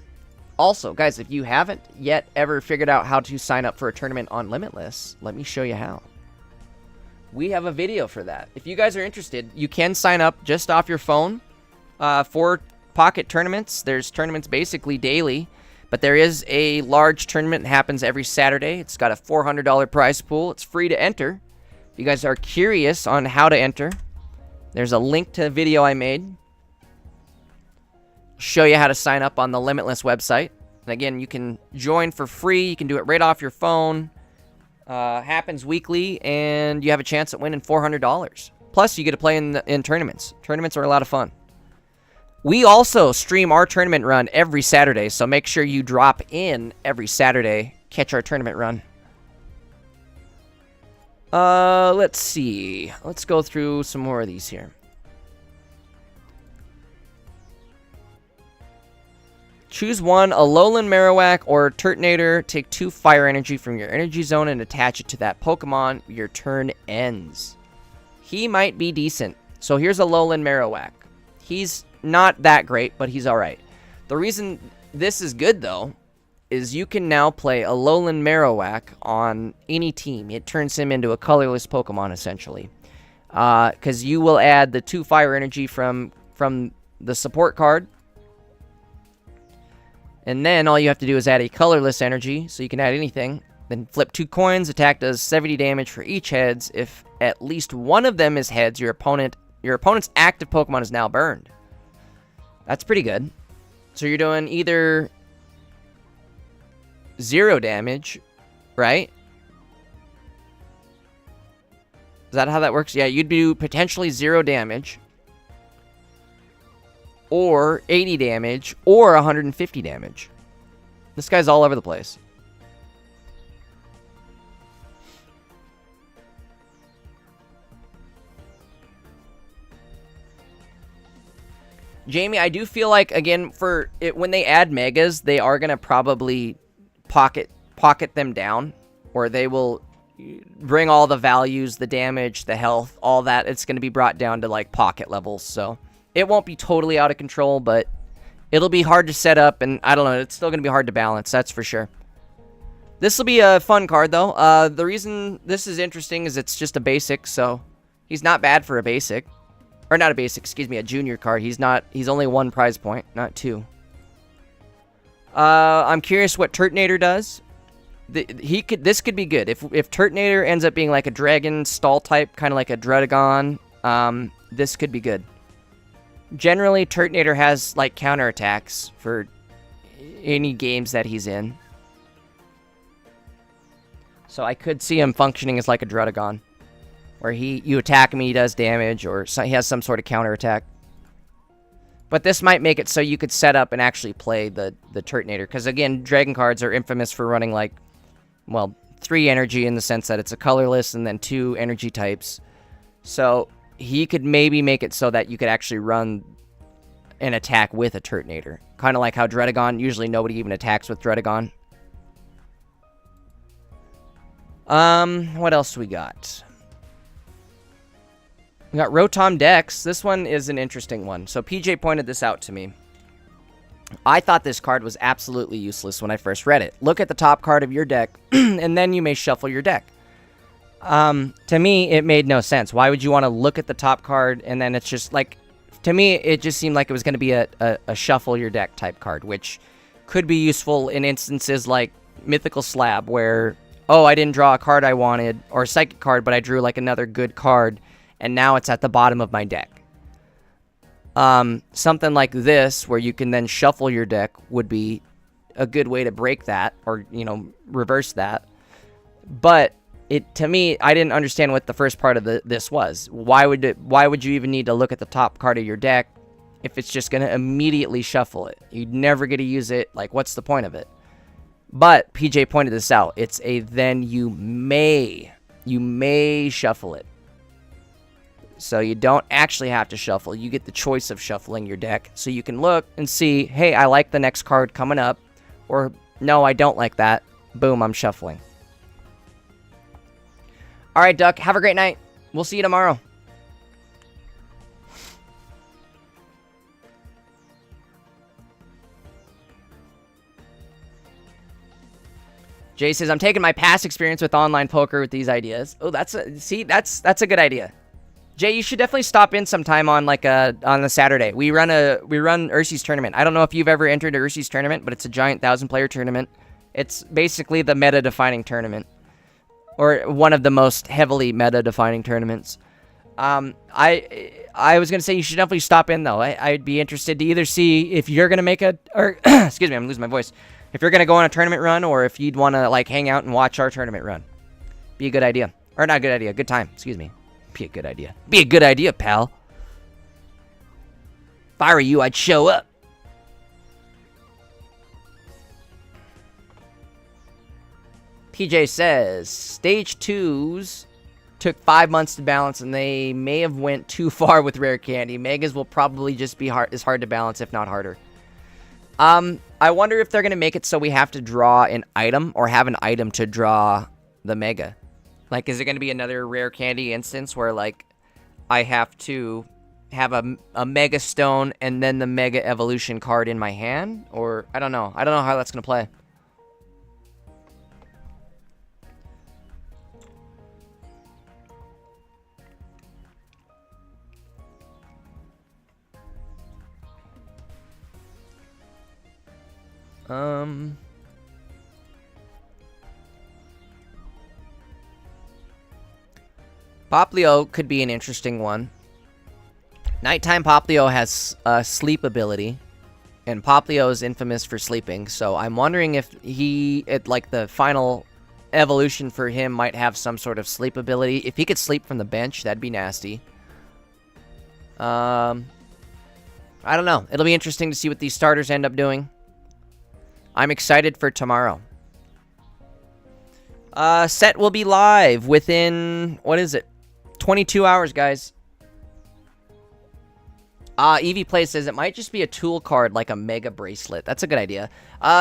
Also, guys, if you haven't yet ever figured out how to sign up for a tournament on Limitless, let me show you how. We have a video for that. If you guys are interested, you can sign up just off your phone for Pocket tournaments. There's tournaments basically daily, but there is a large tournament that happens every Saturday. It's got a $400 prize pool. It's free to enter. If you guys are curious on how to enter, there's a link to a video I made. Show you how to sign up on the Limitless website. And again, you can join for free. You can do it right off your phone. Happens weekly, and you have a chance at winning $400. Plus, you get to play in tournaments. Tournaments are a lot of fun. We also stream our tournament run every Saturday, so make sure you drop in every Saturday. Catch our tournament run. Let's see. Let's go through some more of these here. Choose one, Alolan Marowak or Turtonator. Take 2 fire energy from your energy zone and attach it to that Pokemon. Your turn ends. He might be decent. So here's Alolan Marowak. He's not that great, but he's alright. The reason this is good, though, is you can now play Alolan Marowak on any team. It turns him into a colorless Pokemon, essentially. Because you will add the 2 fire energy from the support card. And then all you have to do is add a colorless energy, so you can add anything. Then flip 2 coins, attack does 70 damage for each heads. If at least one of them is heads, your opponent's active Pokemon is now burned. That's pretty good. So you're doing either 0 damage, right? Is that how that works? Yeah, you'd do potentially 0 damage, or 80 damage, or 150 damage. This guy's all over the place. Jamie, I do feel like, again, for it, when they add megas, they are going to probably pocket them down, or they will bring all the values, the damage, the health, all that. It's going to be brought down to like pocket levels, so it won't be totally out of control, but it'll be hard to set up, and I don't know, it's still going to be hard to balance, that's for sure. This will be a fun card, though. The reason this is interesting is it's just a basic, so he's not bad for a basic. Or not a basic, excuse me, a junior card. He's only 1 prize point, not 2. I'm curious what Turtonator does. This could be good. If Turtonator ends up being like a dragon stall type, kind of like a Druddigon, this could be good. Generally, Turtonator has like counterattacks for any games that he's in. So I could see him functioning as like a Druddigon, where you attack him, he does damage, or he has some sort of counterattack. But this might make it so you could set up and actually play the Turtonator, because again, Dragon cards are infamous for running like, well, 3 energy in the sense that it's a colorless and then 2 energy types. So he could maybe make it so that you could actually run an attack with a Turtonator. Kind of like how Druddigon, usually nobody even attacks with Druddigon. What else we got? We got Rotom Dex. This one is an interesting one. So PJ pointed this out to me. I thought this card was absolutely useless when I first read it. Look at the top card of your deck, and then you may shuffle your deck. To me, it made no sense. Why would you want to look at the top card, and then it's just like... To me, it just seemed like it was going to be a shuffle your deck type card, which could be useful in instances like Mythical Slab, where oh, I didn't draw a card I wanted, or a psychic card, but I drew like another good card, and now it's at the bottom of my deck. Something like this, where you can then shuffle your deck, would be a good way to break that, or, you know, reverse that. But to me, I didn't understand what the first part of this was. Why would you even need to look at the top card of your deck if it's just going to immediately shuffle it? You'd never get to use it. Like, what's the point of it? But PJ pointed this out. It's a then you may shuffle it. So you don't actually have to shuffle. You get the choice of shuffling your deck. So you can look and see, hey, I like the next card coming up. Or, no, I don't like that. Boom, I'm shuffling. All right, Duck, have a great night. We'll see you tomorrow. Jay says, I'm taking my past experience with online poker with these ideas. Oh, that's a good idea. Jay, you should definitely stop in sometime on on a Saturday. We run Ursi's tournament. I don't know if you've ever entered Ursi's tournament, but it's a giant 1,000-player tournament. It's basically the meta-defining tournament, or one of the most heavily meta-defining tournaments. I was gonna say you should definitely stop in though. I'd be interested to either see if you're gonna make excuse me, I'm losing my voice. If you're gonna go on a tournament run, or if you'd want to like hang out and watch our tournament run. Be a good idea, or not a good idea, good time. Excuse me. Be a good idea. Be a good idea, pal. If I were you, I'd show up. PJ says, Stage 2s took 5 months to balance, and they may have went too far with rare candy. Megas will probably just be hard to balance, if not harder. I wonder if they're going to make it so we have to draw an item, or have an item to draw the mega. Like, is it going to be another rare candy instance where, like, I have to have a mega stone and then the mega evolution card in my hand? Or, I don't know. I don't know how that's going to play. Poplio could be an interesting one. Nighttime Poplio has a sleep ability, and Poplio is infamous for sleeping, so I'm wondering if like the final evolution for him might have some sort of sleep ability. If he could sleep from the bench, that'd be nasty. I don't know. It'll be interesting to see what these starters end up doing. I'm excited for tomorrow. Set will be live within, what is it? 22 hours, guys. Evie Play says it might just be a tool card, like a Mega Bracelet. That's a good idea.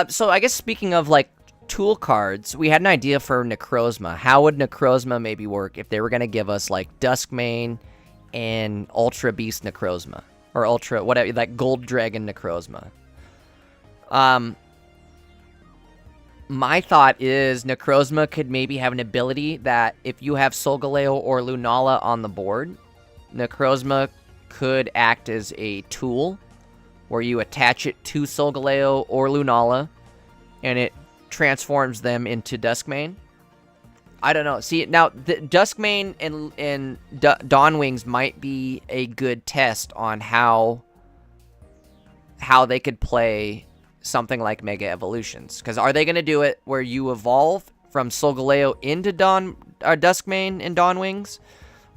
So I guess speaking of, like, tool cards, we had an idea for Necrozma. How would Necrozma maybe work if they were going to give us, like, Duskmane and Ultra Beast Necrozma? Or Ultra, whatever, like, Gold Dragon Necrozma. My thought is Necrozma could maybe have an ability that if you have Solgaleo or Lunala on the board, Necrozma could act as a tool where you attach it to Solgaleo or Lunala and it transforms them into Duskmane. I don't know. See, now, the Duskmane and Dawnwings might be a good test on how they could play something like Mega Evolutions. Because are they going to do it where you evolve from Solgaleo into Duskmane and Dawnwings?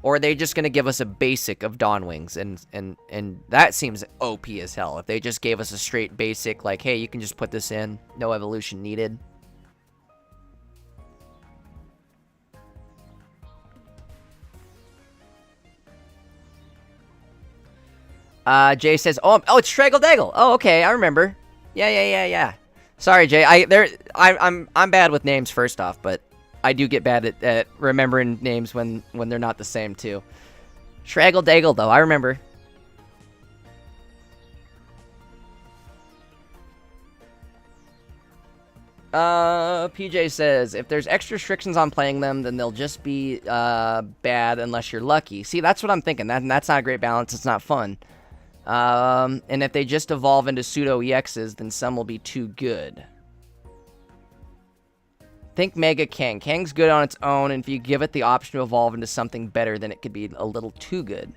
Or are they just going to give us a basic of Dawnwings? And that seems OP as hell. If they just gave us a straight basic, like, hey, you can just put this in. No evolution needed. Jay says, oh, it's Straggle Daggle. Oh, okay, I remember. Yeah. Sorry, Jay. I'm bad with names first off, but I do get bad at remembering names when they're not the same too. Straggle Daggle though, I remember. PJ says, if there's extra restrictions on playing them, then they'll just be bad unless you're lucky. See, that's what I'm thinking. That's not a great balance. It's not fun. And if they just evolve into pseudo EXs, then some will be too good. Think Mega Kang. Kang's good on its own, and if you give it the option to evolve into something better, then it could be a little too good.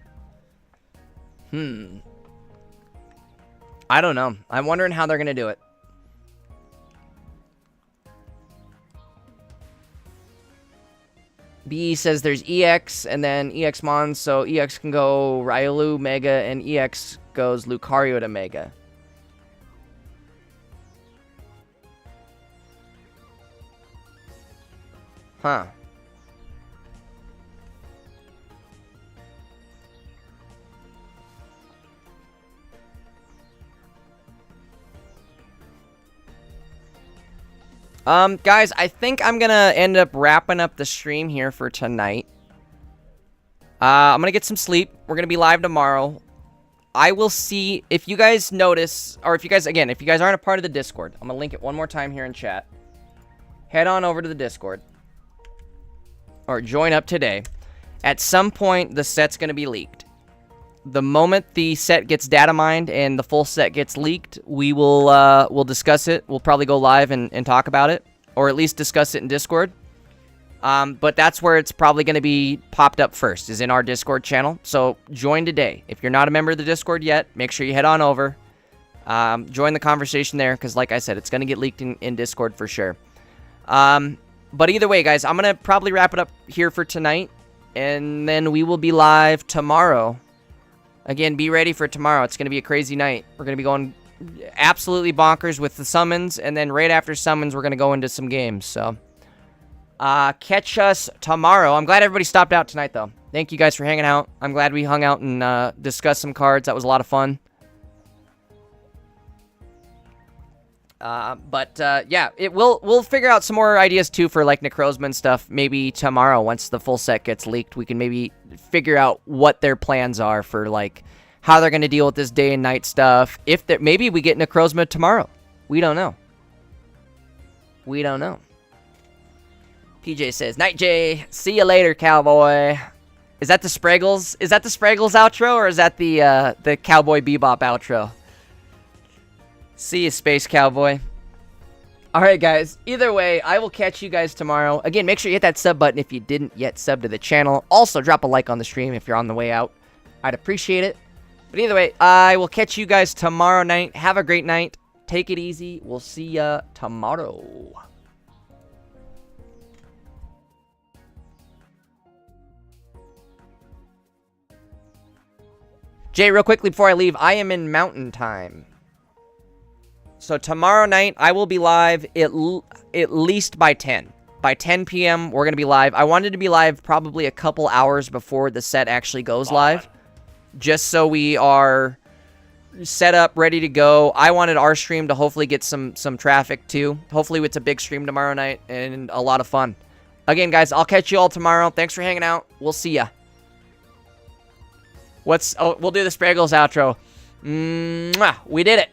I don't know. I'm wondering how they're going to do it. B says there's EX and then EX Mons, so EX can go Riolu Mega and EX goes Lucario to Mega. Huh. Guys, I think I'm gonna end up wrapping up the stream here for tonight. I'm gonna get some sleep. We're gonna be live tomorrow. I will see if you guys notice, or if you guys, again, if you guys aren't a part of the Discord, I'm gonna link it one more time here in chat. Head on over to the Discord. Or join up today. At some point, the set's gonna be leaked. The moment the set gets data mined and the full set gets leaked, we will we'll discuss it. We'll probably go live and talk about it, or at least discuss it in Discord. But that's where it's probably going to be popped up first, is in our Discord channel. So join today. If you're not a member of the Discord yet, make sure you head on over. Join the conversation there, because like I said, it's going to get leaked in Discord for sure. But either way, guys, I'm going to probably wrap it up here for tonight, and then we will be live tomorrow. Again, be ready for tomorrow. It's going to be a crazy night. We're going to be going absolutely bonkers with the summons, and then right after summons, we're going to go into some games. So, catch us tomorrow. I'm glad everybody stopped out tonight, though. Thank you guys for hanging out. I'm glad we hung out and discussed some cards. That was a lot of fun. Yeah, we'll figure out some more ideas too for like Necrozma and stuff. Maybe tomorrow, once the full set gets leaked, we can maybe figure out what their plans are for like how they're going to deal with this day and night stuff. If maybe we get Necrozma tomorrow, we don't know. We don't know. PJ says, "Night J, see you later, cowboy." Is that the Spraggles? Is that the Spraggles outro, or is that the Cowboy Bebop outro? See you, Space Cowboy. Alright, guys. Either way, I will catch you guys tomorrow. Again, make sure you hit that sub button if you didn't yet sub to the channel. Also, drop a like on the stream if you're on the way out. I'd appreciate it. But either way, I will catch you guys tomorrow night. Have a great night. Take it easy. We'll see ya tomorrow. Jay, real quickly before I leave, I am in Mountain Time. So tomorrow night, I will be live at least by 10. By 10 p.m., we're going to be live. I wanted to be live probably a couple hours before the set actually goes live. Just so we are set up, ready to go. I wanted our stream to hopefully get some traffic too. Hopefully it's a big stream tomorrow night and a lot of fun. Again, guys, I'll catch you all tomorrow. Thanks for hanging out. We'll see ya. We'll do the Spraggles outro. Mwah, we did it.